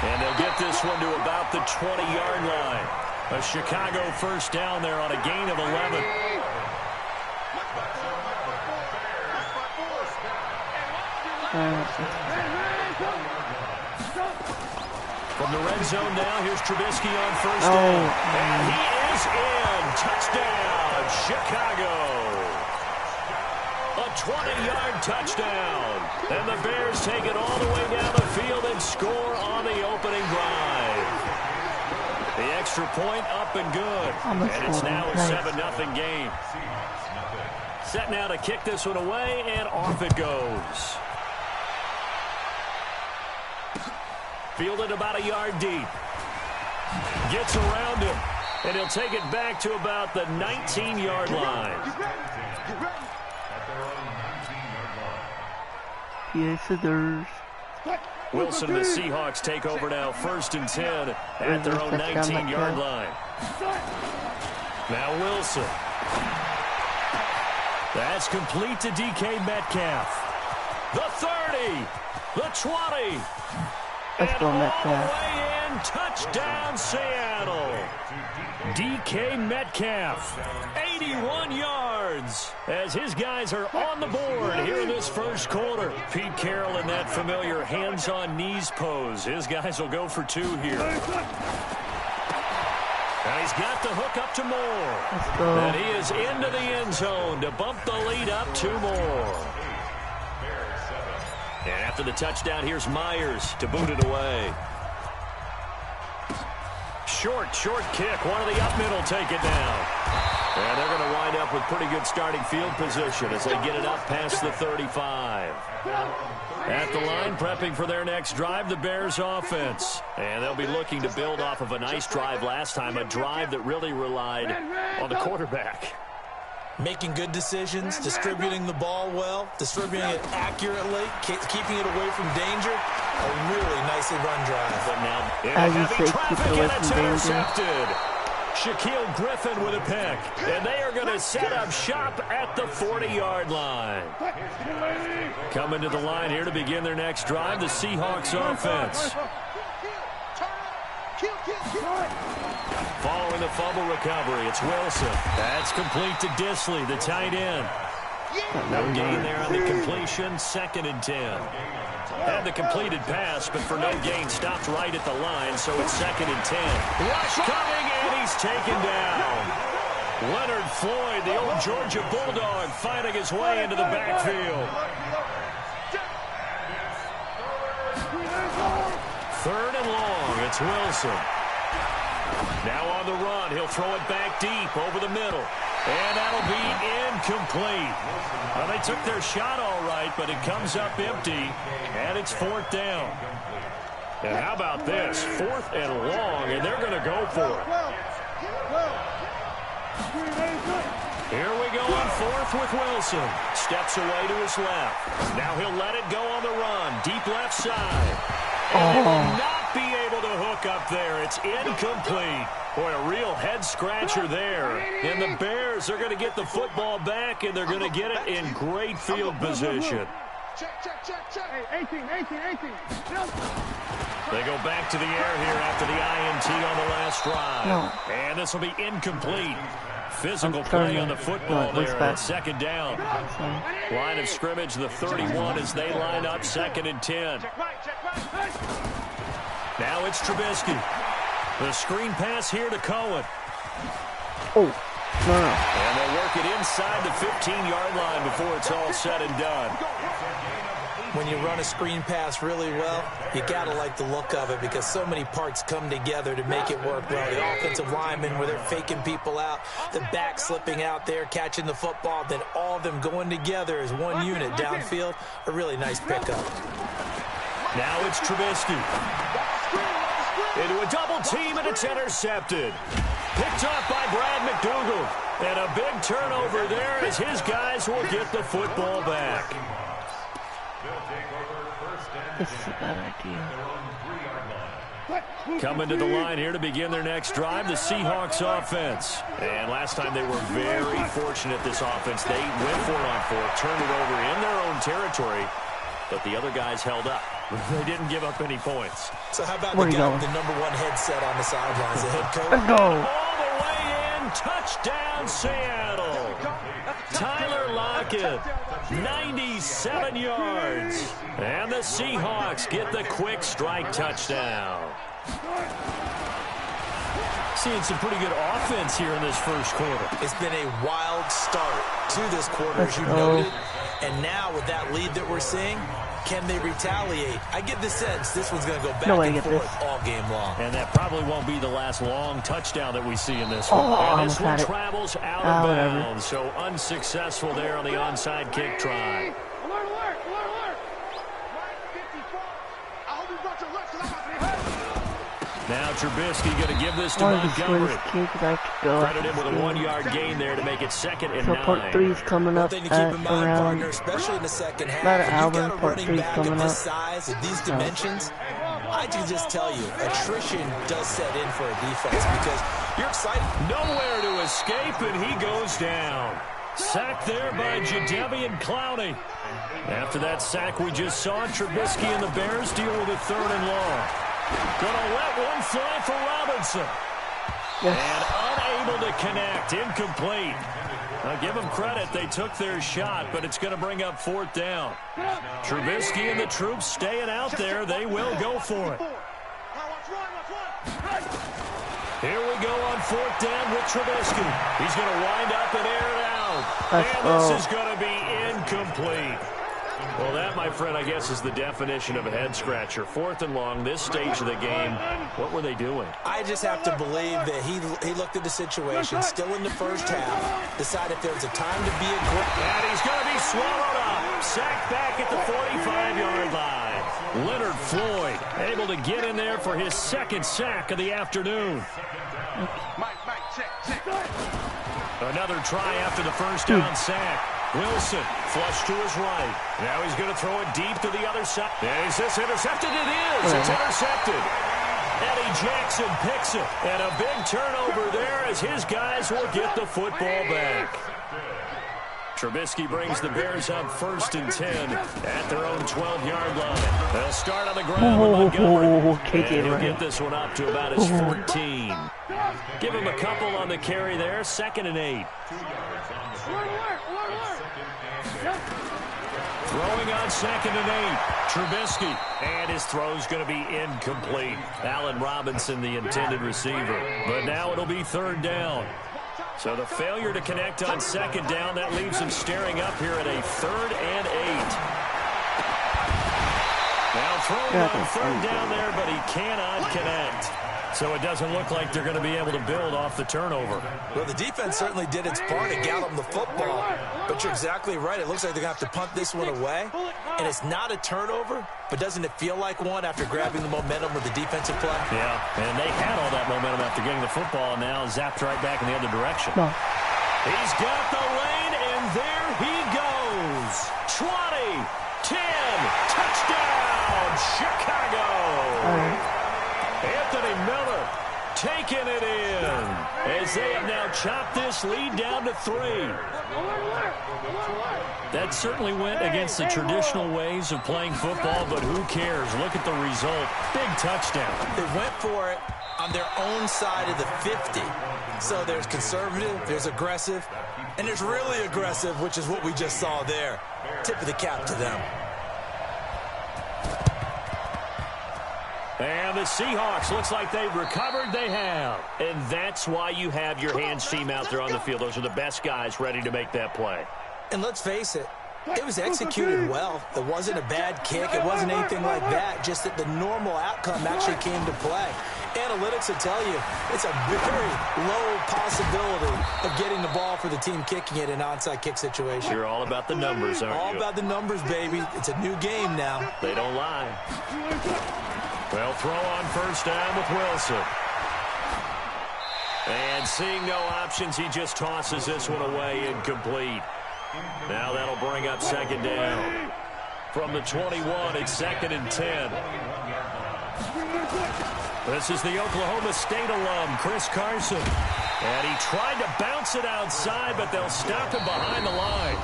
And they'll get this one to about the 20-yard line. A Chicago first down there on a gain of 11. From the red zone now, here's Trubisky on 1st down. And he is in. Touchdown, Chicago. A 20-yard touchdown. And the Bears take it all the way down the field and score on the opening drive. The extra point up and good. And it's now a 7-0 game. Set now to kick this one away, and off it goes. Fielded about a yard deep. Gets around him, and he'll take it back to about the 19-yard line. Yes, it is. Wilson and the Seahawks take over now, 1st and 10 at their own 19-yard line. Now Wilson. That's complete to DK Metcalf. The 30, the 20. Let's go, Metcalf. All the way in, touchdown, Seattle. DK Metcalf, 81 yards, as his guys are on the board here in this first quarter. Pete Carroll in that familiar hands-on knees pose. His guys will go for 2 here. And he's got the hook up to Moore. Let's go. And he is into the end zone to bump the lead up 2 more. And after the touchdown, here's Myers to boot it away. Short kick. One of the up middle take it down. And they're going to wind up with pretty good starting field position as they get it up past the 35. At the line, prepping for their next drive, the Bears offense. And they'll be looking to build off of a nice drive last time, a drive that really relied on the quarterback. Making good decisions, distributing the ball well, distributing it accurately, keeping it away from danger. A really nicely run drive. But now, as you say, keep it away from danger. Shaquille Griffin with a pick. And they are going to set up shop at the 40-yard line. Coming to the line here to begin their next drive, the Seahawks offense. Following the fumble recovery, it's Wilson. That's complete to Disley, the tight end. No gain there on the completion, 2nd and 10. Had the completed pass, but for no gain, stopped right at the line, so it's 2nd and 10. Rush coming, and he's taken down. Leonard Floyd, the old Georgia Bulldog, finding his way into the backfield. 3rd and long, it's Wilson. Now on the run, he'll throw it back deep over the middle. And that'll be incomplete. Well, they took their shot all right, but it comes up empty, and it's 4th down. And how about this? 4th and long, and they're going to go for it. Here we go on 4th with Wilson. Steps away to his left. Now he'll let it go on the run. Deep left side. And he will not be able to hook up there. It's incomplete. Boy, a real head-scratcher there. And the Bears are going to get the football back, and they're going to get it in great field position. Hey, 18. They go back to the air here after the INT on the last drive. No. And this will be incomplete. Physical play on the football there on 2nd down. Line of scrimmage, the 31 as they line up 2nd and 10. Now it's Trubisky. The screen pass here to Cohen. Oh, no. And they'll work it inside the 15-yard line before it's all said and done. When you run a screen pass really well, you got to like the look of it because so many parts come together to make it work well. The offensive linemen, where they're faking people out, the back slipping out there, catching the football, then all of them going together as one unit downfield. A really nice pickup. Now it's Trubisky. Into a double team, and it's intercepted. Picked up by Brad McDougald. And a big turnover there as his guys will get the football back. This is a bad idea. Coming to the line here to begin their next drive, the Seahawks offense. And last time they were very fortunate, this offense. They went for it on 4th, turned it over in their own territory, but the other guys held up. They didn't give up any points. So how about the guy with the #1 headset on the sidelines, the head coach? Let's go. All the way in, touchdown Seattle. Tyler Lockett, 97 yards. And the Seahawks get the quick strike touchdown. Seeing some pretty good offense here in this first quarter. It's been a wild start to this quarter, as you noted. And now with that lead that we're seeing, can they retaliate? I get the sense this one's going to go back and forth all game long. And that probably won't be the last long touchdown that we see in this one. And this one travels out of bounds. So unsuccessful there on the onside kick try. Alert, alert, alert, alert. I hope you brought your lunch because I'm about to be hurt. Now Trubisky going to give this to Montgomery. Credit him with a 1-yard gain there to make it 2nd and 9. So part 3 is coming up thing to at keep in mind, around partner, especially in the second half. about an you hour. got a Part running 3 is back coming of up. this size, of these dimensions. I can just tell you, attrition does set in for a defense because you're excited. Nowhere to escape, and he goes down. Sacked there by Jadeveon Clowney. After that sack we just saw, Trubisky and the Bears deal with a 3rd and long. Gonna let one fly for Robinson. Yes. And unable to connect. Incomplete. Now give them credit. They took their shot, but it's going to bring up 4th down. Trubisky and the troops staying out there. They will go for it. Here we go on 4th down with Trubisky. He's going to wind up and air it out. And this is going to be incomplete. Well, that, my friend, I guess is the definition of a head-scratcher. 4th and long, this stage of the game. What were they doing? I just have to believe that he looked at the situation, still in the first half, decided if there was a time to be aggressive. And he's going to be swallowed up. Sacked back at the 45-yard line. Leonard Floyd able to get in there for his 2nd sack of the afternoon. Another try after the first down sack. Wilson flush to his right. Now he's going to throw it deep to the other side. Is this intercepted? It is. It's intercepted. Eddie Jackson picks it. And a big turnover there as his guys will get the football back. Trubisky brings the Bears up 1st and 10 at their own 12-yard line. They'll start on the ground with Montgomery. And he'll get this one up to about his 14. Give him a couple on the carry there. 2nd and 8. Throwing on 2nd and 8. Trubisky. And his throw's going to be incomplete. Allen Robinson, the intended receiver. But now it'll be 3rd down. So the failure to connect on 2nd down, that leaves him staring up here at a 3rd and 8. Now throwing on 3rd down there, but he cannot connect. So it doesn't look like they're going to be able to build off the turnover. Well, the defense certainly did its part to gallop the football. But you're exactly right. It looks like they're going to have to punt this one away. And it's not a turnover, but doesn't it feel like one after grabbing the momentum with the defensive play? Yeah, and they had all that momentum after getting the football, and now zapped right back in the other direction. No. He's got the lane, and there he goes. 20, 10, touchdown, Chicago. All right. Anthony Miller taking it in as they have now chopped this lead down to 3. That certainly went against the traditional ways of playing football, but who cares? Look at the result. Big touchdown. They went for it on their own side of the 50. So there's conservative, there's aggressive, and there's really aggressive, which is what we just saw there. Tip of the cap to them. And the Seahawks, looks like they've recovered. They have. And that's why you have your hands team out there on the field. Those are the best guys ready to make that play. And let's face it, it was executed well. It wasn't a bad kick. It wasn't anything like that. Just that the normal outcome actually came to play. Analytics will tell you it's a very low possibility of getting the ball for the team kicking it in an onside kick situation. You're all about the numbers, aren't you? All about the numbers, baby. It's a new game now. They don't lie. Well, throw on 1st down with Wilson. And seeing no options, he just tosses this one away, incomplete. Now that'll bring up 2nd down. From the 21, it's 2nd and 10. This is the Oklahoma State alum, Chris Carson. And he tried to bounce it outside, but they'll stop him behind the line.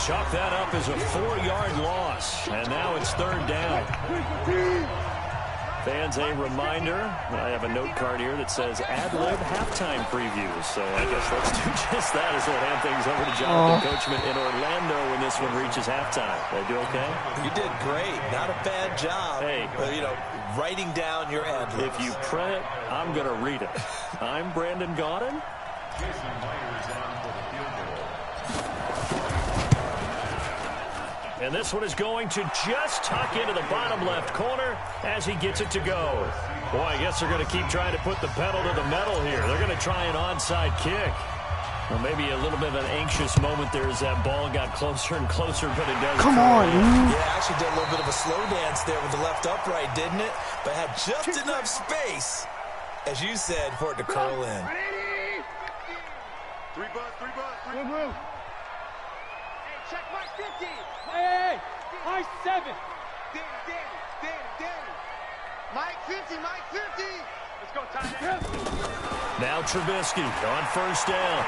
Chalk that up as a 4-yard loss. And now it's 3rd down. Fans, a reminder, I have a note card here that says ad-lib halftime previews. So I guess let's do just that as we'll hand things over to Jonathan Coachman in Orlando when this one reaches halftime. Did I do okay? You did great. Not a bad job. Hey. Writing down your ad-libs. If you print it, I'm going to read it. I'm Brandon Gaudin. Jason Myers on for the field goal. And this one is going to just tuck into the bottom left corner as he gets it to go. Boy, I guess they're going to keep trying to put the pedal to the metal here. They're going to try an onside kick. Well, maybe a little bit of an anxious moment there as that ball got closer and closer, but it does. Come on, dude. Yeah, actually did a little bit of a slow dance there with the left upright, didn't it? But had just enough space, as you said, for it to curl in. 3 buzz, 3 buzz, 3 buzz. Hey, check Mike 50. Hey, Mike 7. Danny. Mike 50, Mike 50. Now Trubisky on first down.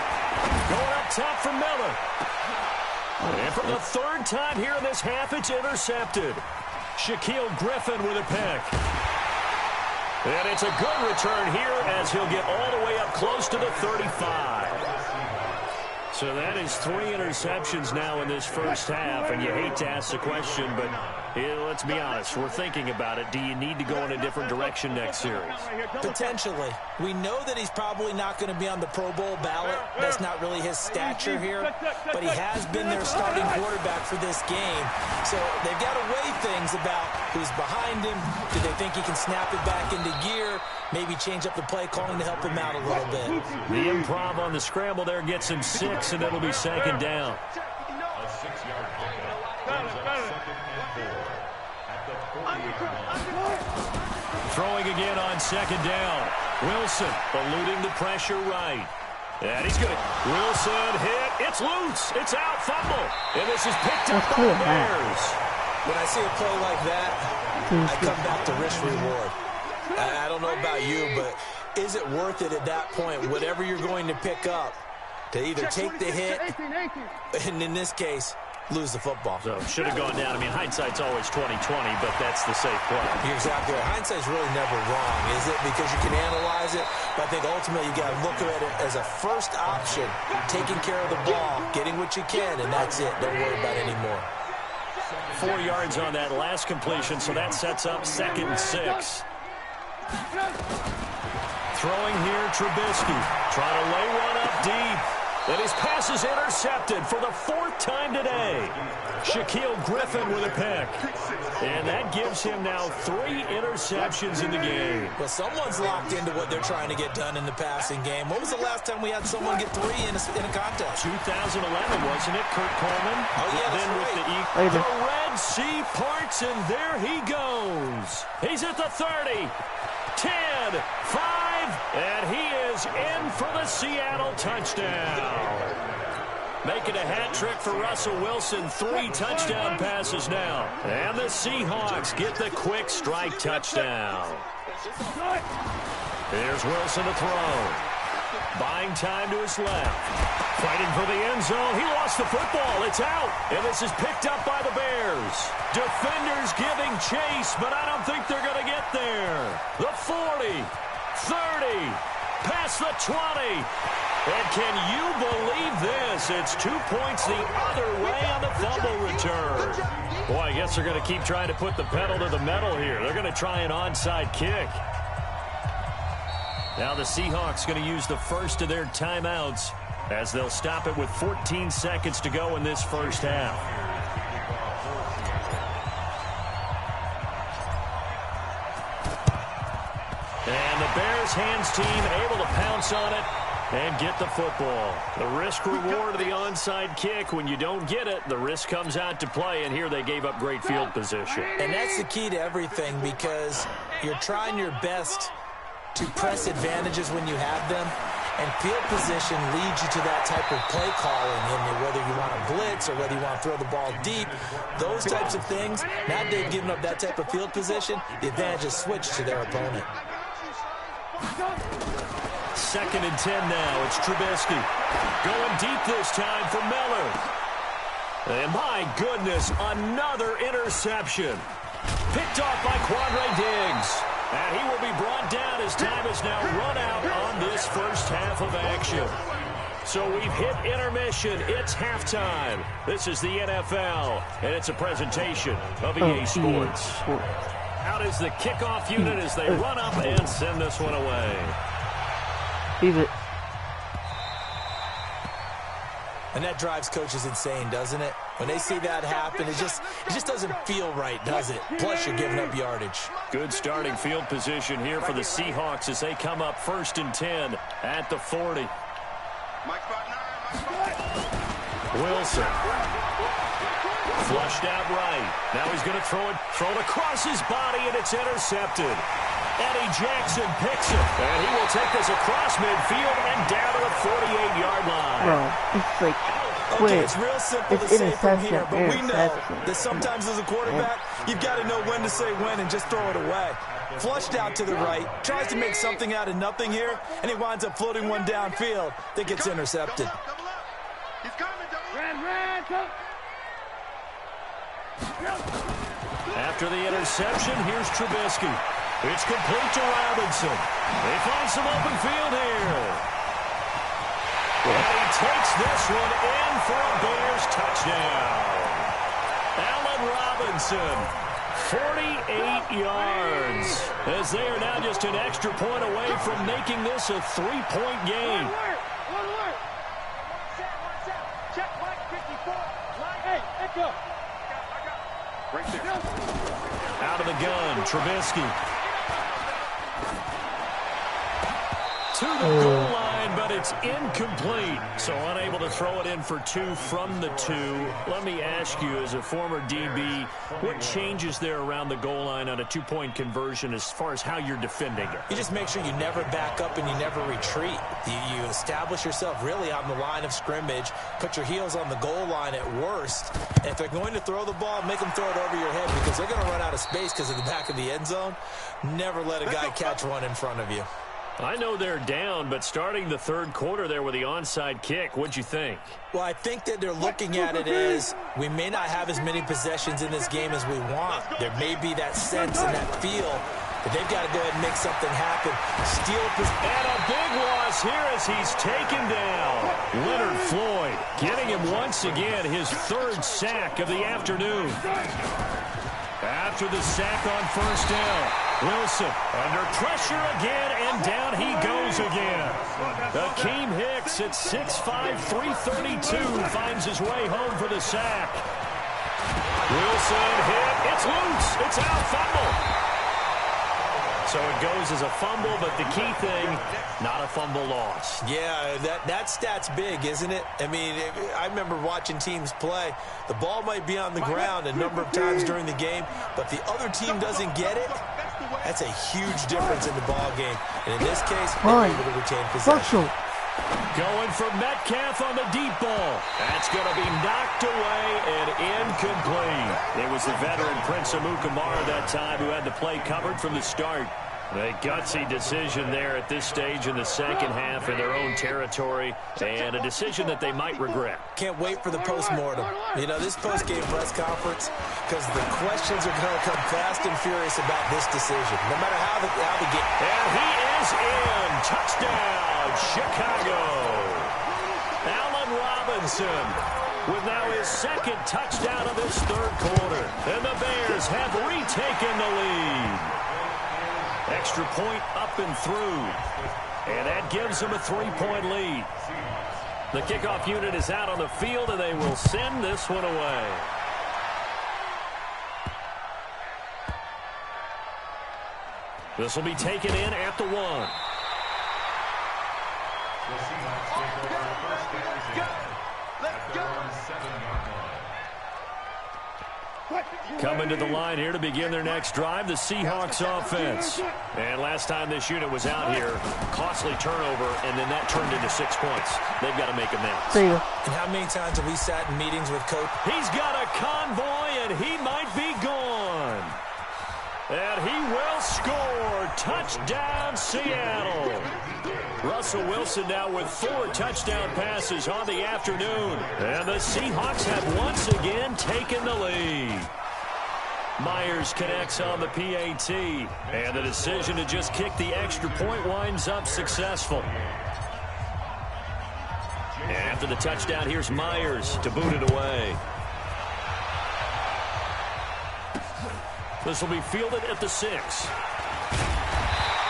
Going up top for Miller. And for the third time here in this half, it's intercepted. Shaquill Griffin with a pick. And it's a good return here as he'll get all the way up close to the 35. So that is 3 interceptions now in this first half, and you hate to ask the question, but let's be honest, we're thinking about it. Do you need to go in a different direction next series? Potentially. We know that he's probably not going to be on the Pro Bowl ballot. That's not really his stature here, but he has been their starting quarterback for this game. So they've got to weigh things about who's behind him. Do they think he can snap it back into gear? Maybe change up the play calling to help him out a little bit. The improv on the scramble there gets him 6, and it'll be second down. A 6-yard pickup brings up 2nd and 4 at the 40-yard line. Throwing again on second down. Wilson eluding the pressure right. And he's going to... Wilson hit. It's loose. It's out. Fumble. And this is picked up by the Bears. When I see a play like that, I come back to risk reward. I don't know about you, but is it worth it at that point, whatever you're going to pick up, to either take the hit, and in this case, lose the football? So should have gone down. I mean, hindsight's always 20/20, but that's the safe play. You're exactly right. Hindsight's really never wrong, is it? Because you can analyze it, but I think ultimately you got to look at it as a first option, taking care of the ball, getting what you can, and that's it. Don't worry about it anymore. 4 yards on that last completion, so that sets up 2nd and 6. Throwing here, Trubisky. Trying to lay one up deep. And his pass is intercepted for the 4th time today. Shaquill Griffin with a pick. And that gives him now 3 interceptions in the game. Well, someone's locked into what they're trying to get done in the passing game. When was the last time we had someone get 3 in a contest? 2011, wasn't it, Kurt Coleman? Oh, yeah, that's right. The Red Sea parts, and there he goes. He's at the 30. 10, 5, and he is in for the Seattle touchdown. Making a hat trick for Russell Wilson. 3 touchdown passes now. And the Seahawks get the quick strike touchdown. Here's Wilson to throw. Buying time to his left. Fighting for the end zone. He lost the football. It's out. And this is picked up by the Bears. Defenders giving chase, but I don't think they're going to get there. The 40, 30, past the 20. And can you believe this? It's 2 points the other way on the fumble return. Boy, I guess they're going to keep trying to put the pedal to the metal here. They're going to try an onside kick. Now the Seahawks going to use the first of their timeouts as they'll stop it with 14 seconds to go in this first half. And the Bears hands team able to pounce on it and get the football. The risk reward of the onside kick. When you don't get it, the risk comes out to play, and here they gave up great field position. And that's the key to everything, because you're trying your best to press advantages when you have them, and field position leads you to that type of play calling, and whether you want to blitz or whether you want to throw the ball deep, those types of things. Now they've given up that type of field position, the advantage is switched to their opponent. 2nd and 10 now. It's Trubisky going deep this time for Miller. And my goodness, another interception. Picked off by Quandre Diggs. And he will be brought down as time is now run out on this first half of action. So we've hit intermission. It's halftime. This is the NFL, and it's a presentation of EA Sports. Out is the kickoff unit as they run up and send this one away. Leave it. And that drives coaches insane, doesn't it? When they see that happen, it just doesn't feel right, does it? Plus, you're giving up yardage. Good starting field position here for the Seahawks as they come up 1st and 10 at the 40. Wilson. Flushed out right. Now he's going to throw it across his body, and it's intercepted. Eddie Jackson picks it, and he will take this across midfield and down to the 48-yard line. Bro, it's like quick. Okay, it's real simple to say from here, but we know interception. that sometimes as a quarterback, you've got to know when to say when and just throw it away. Flushed out to the right, tries to make something out of nothing here, and he winds up floating one downfield that gets intercepted. After the interception, here's Trubisky. It's complete to Robinson. They find some open field here. And he takes this one in for a Bears touchdown. Allen Robinson, 48 yards, as they are now just an extra point away from making this a 3-point game. One alert. Check Mike 54. Line 8. Echo. Right there. Out of the gun, Trubisky. To the goal line, but it's incomplete. So unable to throw it in for 2 from the 2. Let me ask you, as a former DB, what changes there around the goal line on a 2-point conversion as far as how you're defending it? You just make sure you never back up and you never retreat. You establish yourself really on the line of scrimmage, put your heels on the goal line at worst, and if they're going to throw the ball, make them throw it over your head because they're going to run out of space because of the back of the end zone. Never let a guy catch one in front of you. I know they're down, but starting the third quarter there with the onside kick, what'd you think? Well, I think that they're looking at it as we may not have as many possessions in this game as we want. There may be that sense and that feel that they've got to go ahead and make something happen. Steal and a big loss here as he's taken down. Leonard Floyd getting him once again his 3rd sack of the afternoon. After the sack on first down, Wilson under pressure again, and down he goes again. Akeem Hicks at 6'5", 332 finds his way home for the sack. Wilson hit. It's loose. It's out. Fumble. So it goes as a fumble, but the key thing, not a fumble loss. Yeah, that stat's big, isn't it? I mean, I remember watching teams play. The ball might be on the ground a number of times during the game, but the other team doesn't get it. That's a huge difference in the ball game. And in this case, they're able to retain possession. Going for Metcalf on the deep ball. That's going to be knocked away and incomplete. It was the veteran Prince Amukamara that time who had the play covered from the start. A gutsy decision there at this stage in the second half in their own territory, and a decision that they might regret. Can't wait for the post-mortem. You know, this post-game press conference, because the questions are going to come fast and furious about this decision, no matter how the game. And he is in. Touchdown, Chicago. Allen Robinson with now his 2nd touchdown of this 3rd quarter. And the Bears have retaken the lead. Extra point up and through. And that gives them a 3-point lead. The kickoff unit is out on the field, and they will send this one away. This will be taken in at the 1. Coming to the line here to begin their next drive, the Seahawks offense. And last time this unit was out here, costly turnover, and then that turned into 6 points. They've got to make amends. See ya. And how many times have we sat in meetings with Coach? He's got a convoy, and he might be gone. And he will score. Touchdown, Seattle. Russell Wilson now with 4 touchdown passes on the afternoon. And the Seahawks have once again taken the lead. Myers connects on the PAT. And the decision to just kick the extra point winds up successful. And after the touchdown, here's Myers to boot it away. This will be fielded at the 6.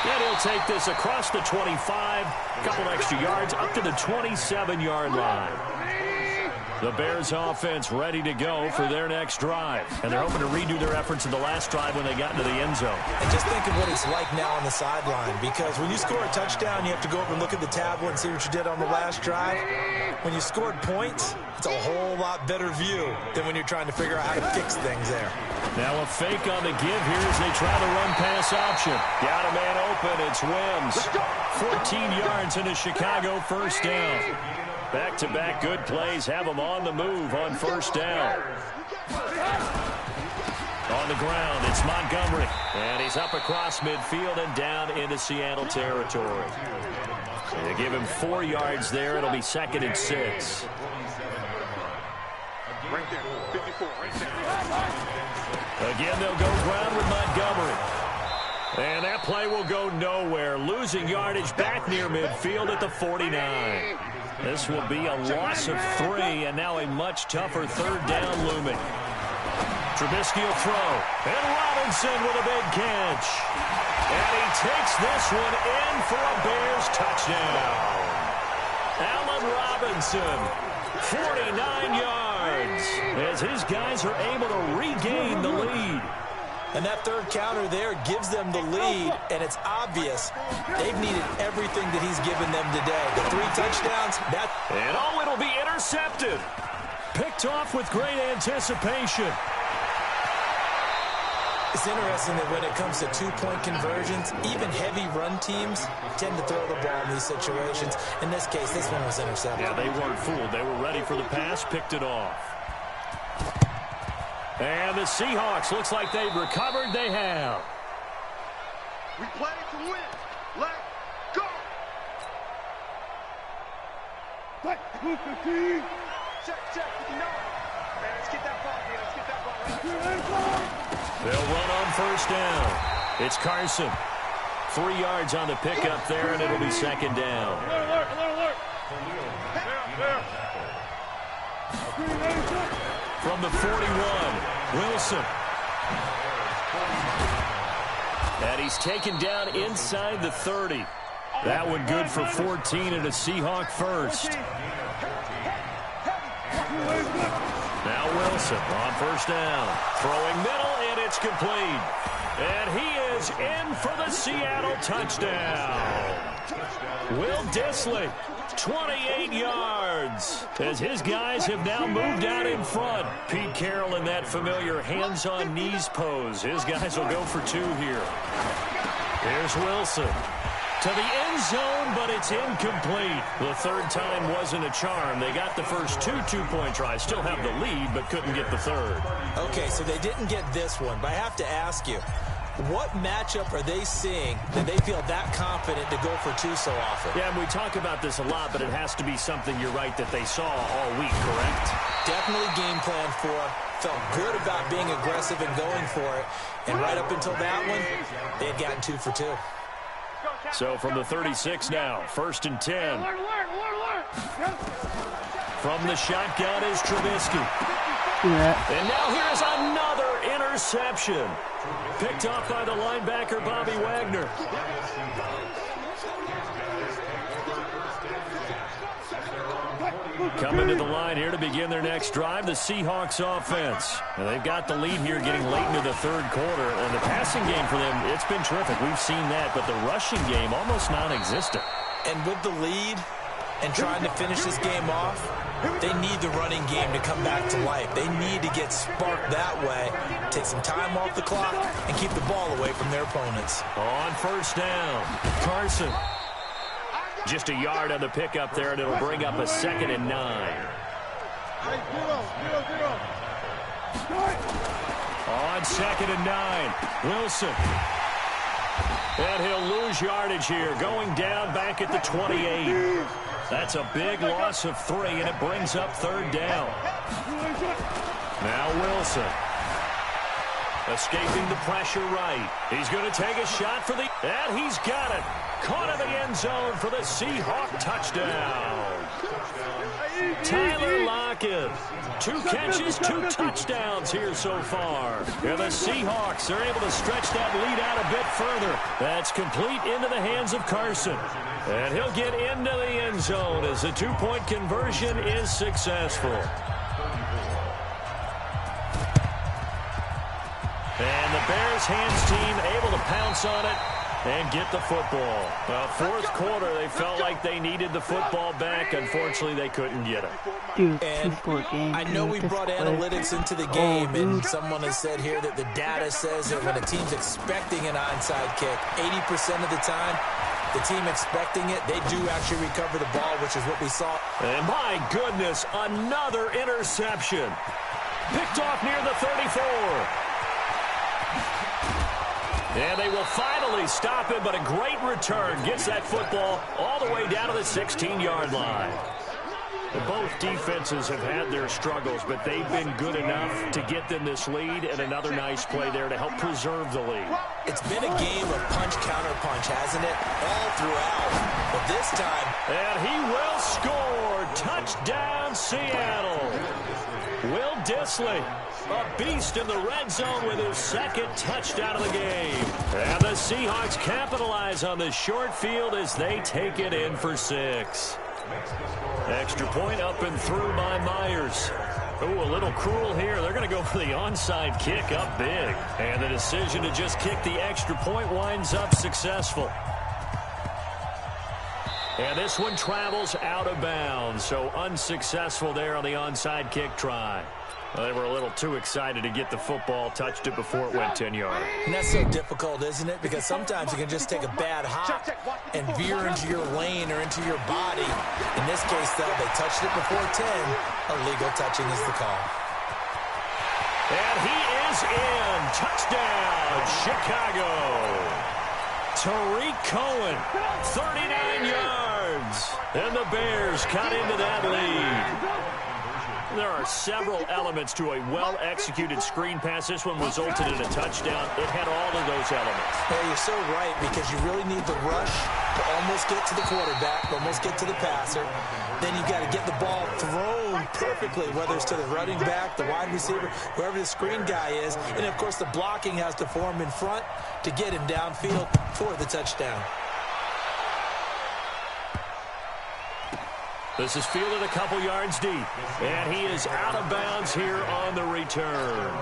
And he'll take this across the 25, a couple extra yards, up to the 27-yard line. The Bears offense ready to go for their next drive. And they're hoping to redo their efforts in the last drive when they got into the end zone. And just think of what it's like now on the sideline, because when you score a touchdown, you have to go over and look at the tablet and see what you did on the last drive. When you scored points, it's a whole lot better view than when you're trying to figure out how to fix things there. Now a fake on the give here as they try the run-pass option. Got a man open. It's Wims. 14 yards into Chicago first down. Back-to-back good plays have them on the move on first down. On the ground, it's Montgomery. And he's up across midfield and down into Seattle territory. They give him 4 yards there. It'll be 2nd and 6. Right there, 54, right there. Again, they'll go ground with Montgomery. And that play will go nowhere. Losing yardage back near midfield at the 49. This will be a loss of 3, and now a much tougher 3rd down looming. Trubisky will throw. And Robinson with a big catch. And he takes this one in for a Bears touchdown. Allen Robinson, 49 yards, as his guys are able to regain the lead. And that 3rd counter there gives them the lead, and it's obvious they've needed everything that he's given them today. The 3 touchdowns, and it'll be intercepted. Picked off with great anticipation. It's interesting that when it comes to 2-point conversions, even heavy run teams tend to throw the ball in these situations. In this case, this one was intercepted. Yeah, they weren't fooled. They were ready for the pass, picked it off. And the Seahawks, looks like they've recovered. They have. We play to win. Let's go. Check, 59. Man, let's get that ball, man. Let's get that ball. They'll run on 1st down. It's Carson. 3 yards on the pickup there, and it'll be 2nd down. Alert. From the 41, Wilson. And he's taken down inside the 30. That one good for 14 and a Seahawk first. Now Wilson on 1st down. Throwing middle, and it's complete. And he is in for the Seattle touchdown. Will Dissly, 28 yards, as his guys have now moved out in front. Pete Carroll in that familiar hands-on knees pose. His guys will go for 2 here. Here's Wilson. To the end zone, but it's incomplete. The 3rd time wasn't a charm. They got the first 2 two-point tries. Still have the lead, but couldn't get the 3rd. Okay, so they didn't get this one, but I have to ask you, what matchup are they seeing that they feel that confident to go for 2 so often? Yeah, and we talk about this a lot, but it has to be something, you're right, that they saw all week, correct? Definitely game plan for. Felt good about being aggressive and going for it. And right up until that one, they had gotten 2 for 2. So from the 36 now, 1st and 10. From the shotgun is Trubisky. Yeah. And now here's another interception. Picked off by the linebacker, Bobby Wagner. Coming to the line here to begin their next drive, the Seahawks offense. And they've got the lead here getting late into the 3rd quarter. And the passing game for them, it's been terrific. We've seen that, but the rushing game almost non-existent. And with the lead and trying to finish this game off, they need the running game to come back to life. They need to get sparked that way, take some time off the clock, and keep the ball away from their opponents. On 1st down, Carson. Just a yard on the pickup there, and it'll bring up a 2nd and 9. On 2nd and 9, Wilson. And he'll lose yardage here, going down back at the 28. That's a big loss of 3, and it brings up 3rd down. Now Wilson. Escaping the pressure right. He's going to take a shot for the... And he's got it. Caught in the end zone for the Seahawk touchdown. Tyler Lockett. 2 catches, 2 touchdowns here so far. And the Seahawks are able to stretch that lead out a bit further. That's complete into the hands of Carson. And he'll get into the end zone as the 2-point conversion is successful. And the Bears hands team able to pounce on it and get the football. Well, 4th quarter, they felt like they needed the football back. Unfortunately, they couldn't get it. Dude, And 2-point game. I know we brought analytics into the game, and someone has said here that the data says that when a team's expecting an onside kick, 80% of the time, the team expecting it, they do actually recover the ball, which is what we saw. And my goodness, another interception. Picked off near the 34. And they will finally stop him, but a great return. Gets that football all the way down to the 16-yard line. Both defenses have had their struggles, but they've been good enough to get them this lead, and another nice play there to help preserve the lead. It's been a game of punch-counter-punch, hasn't it? All throughout. But this time... And he will score. Touchdown, Seattle. Will Dissly, a beast in the red zone with his second touchdown of the game. And the Seahawks capitalize on the short field as they take it in for 6. Extra point up and through by Myers. Ooh, a little cruel here. They're going to go for the onside kick up big. And the decision to just kick the extra point winds up successful. And this one travels out of bounds, so unsuccessful there on the onside kick try. Well, they were a little too excited to get the football, touched it before it went 10 yards. And that's so difficult, isn't it? Because sometimes you can just take a bad hop and veer into your lane or into your body. In this case, though, they touched it before 10. Illegal touching is the call. And he is in. Touchdown, Chicago. Tariq Cohen, 39 yards. And the Bears cut into that lead. There are several elements to a well-executed screen pass. This one resulted in a touchdown. It had all of those elements. Well, you're so right, because you really need the rush to almost get to the quarterback, almost get to the passer. Then you've got to get the ball thrown perfectly, whether it's to the running back, the wide receiver, whoever the screen guy is. And, of course, the blocking has to form in front to get him downfield for the touchdown. This is fielded a couple yards deep. And he is out of bounds here on the return.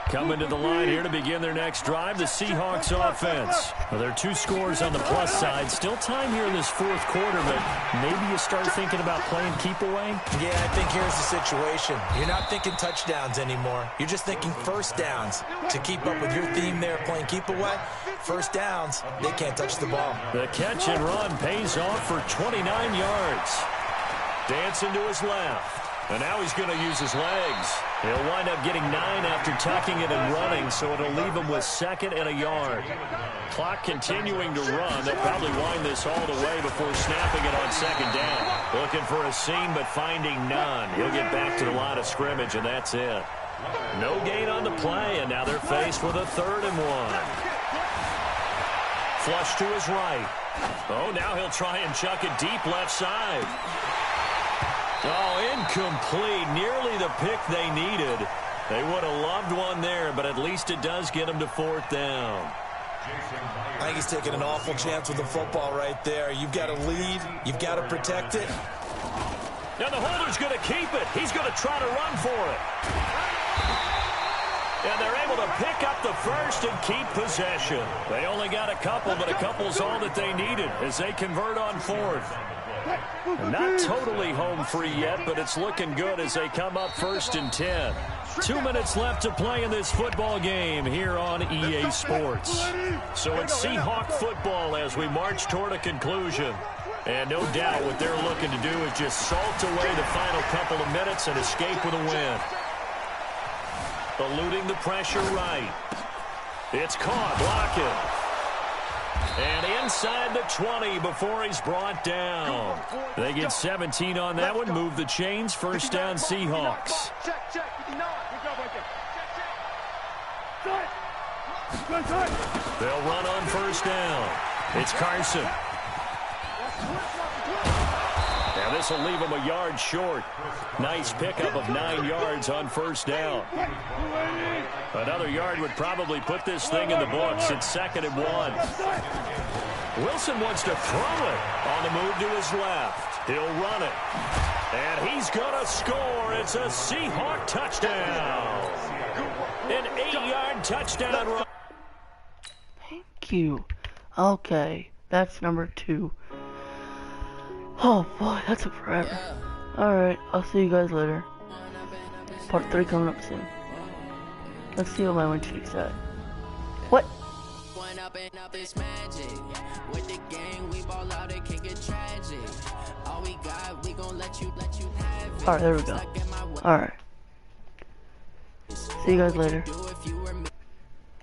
Coming to the line here to begin their next drive, the Seahawks offense. Well, there are 2 scores on the plus side. Still time here in this fourth quarter, but maybe you start thinking about playing keep away? Yeah, I think here's the situation. You're not thinking touchdowns anymore. You're just thinking first downs. To keep up with your theme there, playing keep away, first downs, they can't touch the ball. The catch and run pays off for 29 yards. Dancing to his left. And now he's going to use his legs. He'll wind up getting 9 after tucking it and running, so it'll leave him with 2nd and a yard. Clock continuing to run. They'll probably wind this all the way before snapping it on 2nd down. Looking for a seam, but finding none. He'll get back to the line of scrimmage, and that's it. No gain on the play, and now they're faced with a 3rd and 1. Flush to his right. Oh, now he'll try and chuck it deep left side. Oh, incomplete. Nearly the pick they needed. They would have loved one there, but at least it does get them to 4th down. I think he's taking an awful chance with the football right there. You've got to lead. You've got to protect it. Now the holder's going to keep it. He's going to try to run for it. And they're able to pick up the first and keep possession. They only got a couple, but a couple's all that they needed as they convert on 4th. Not totally home free yet, but it's looking good as they come up 1st and 10. 2 minutes left to play in this football game here on EA Sports. So it's Seahawk football as we march toward a conclusion. And no doubt what they're looking to do is just salt away the final couple of minutes and escape with a win. Eluding the pressure right. It's caught, blocking. And inside the 20 before he's brought down. They get 17 on that one. Move the chains. 1st down, Seahawks. They'll run on 1st down. It's Carson. Now this will leave him a yard short. Nice pickup of 9 yards on 1st down. Another yard would probably put this thing in the books. It's 2nd and 1. Wilson wants to throw it on the move to his left. He'll run it. And he's going to score. It's a Seahawk touchdown. An 8-yard touchdown run. Thank you. Okay, that's number 2. Oh boy, that took forever. Alright, I'll see you guys later. Part 3 coming up soon. Let's see what my win streak said. What? Alright, there we go. Alright. See you guys later.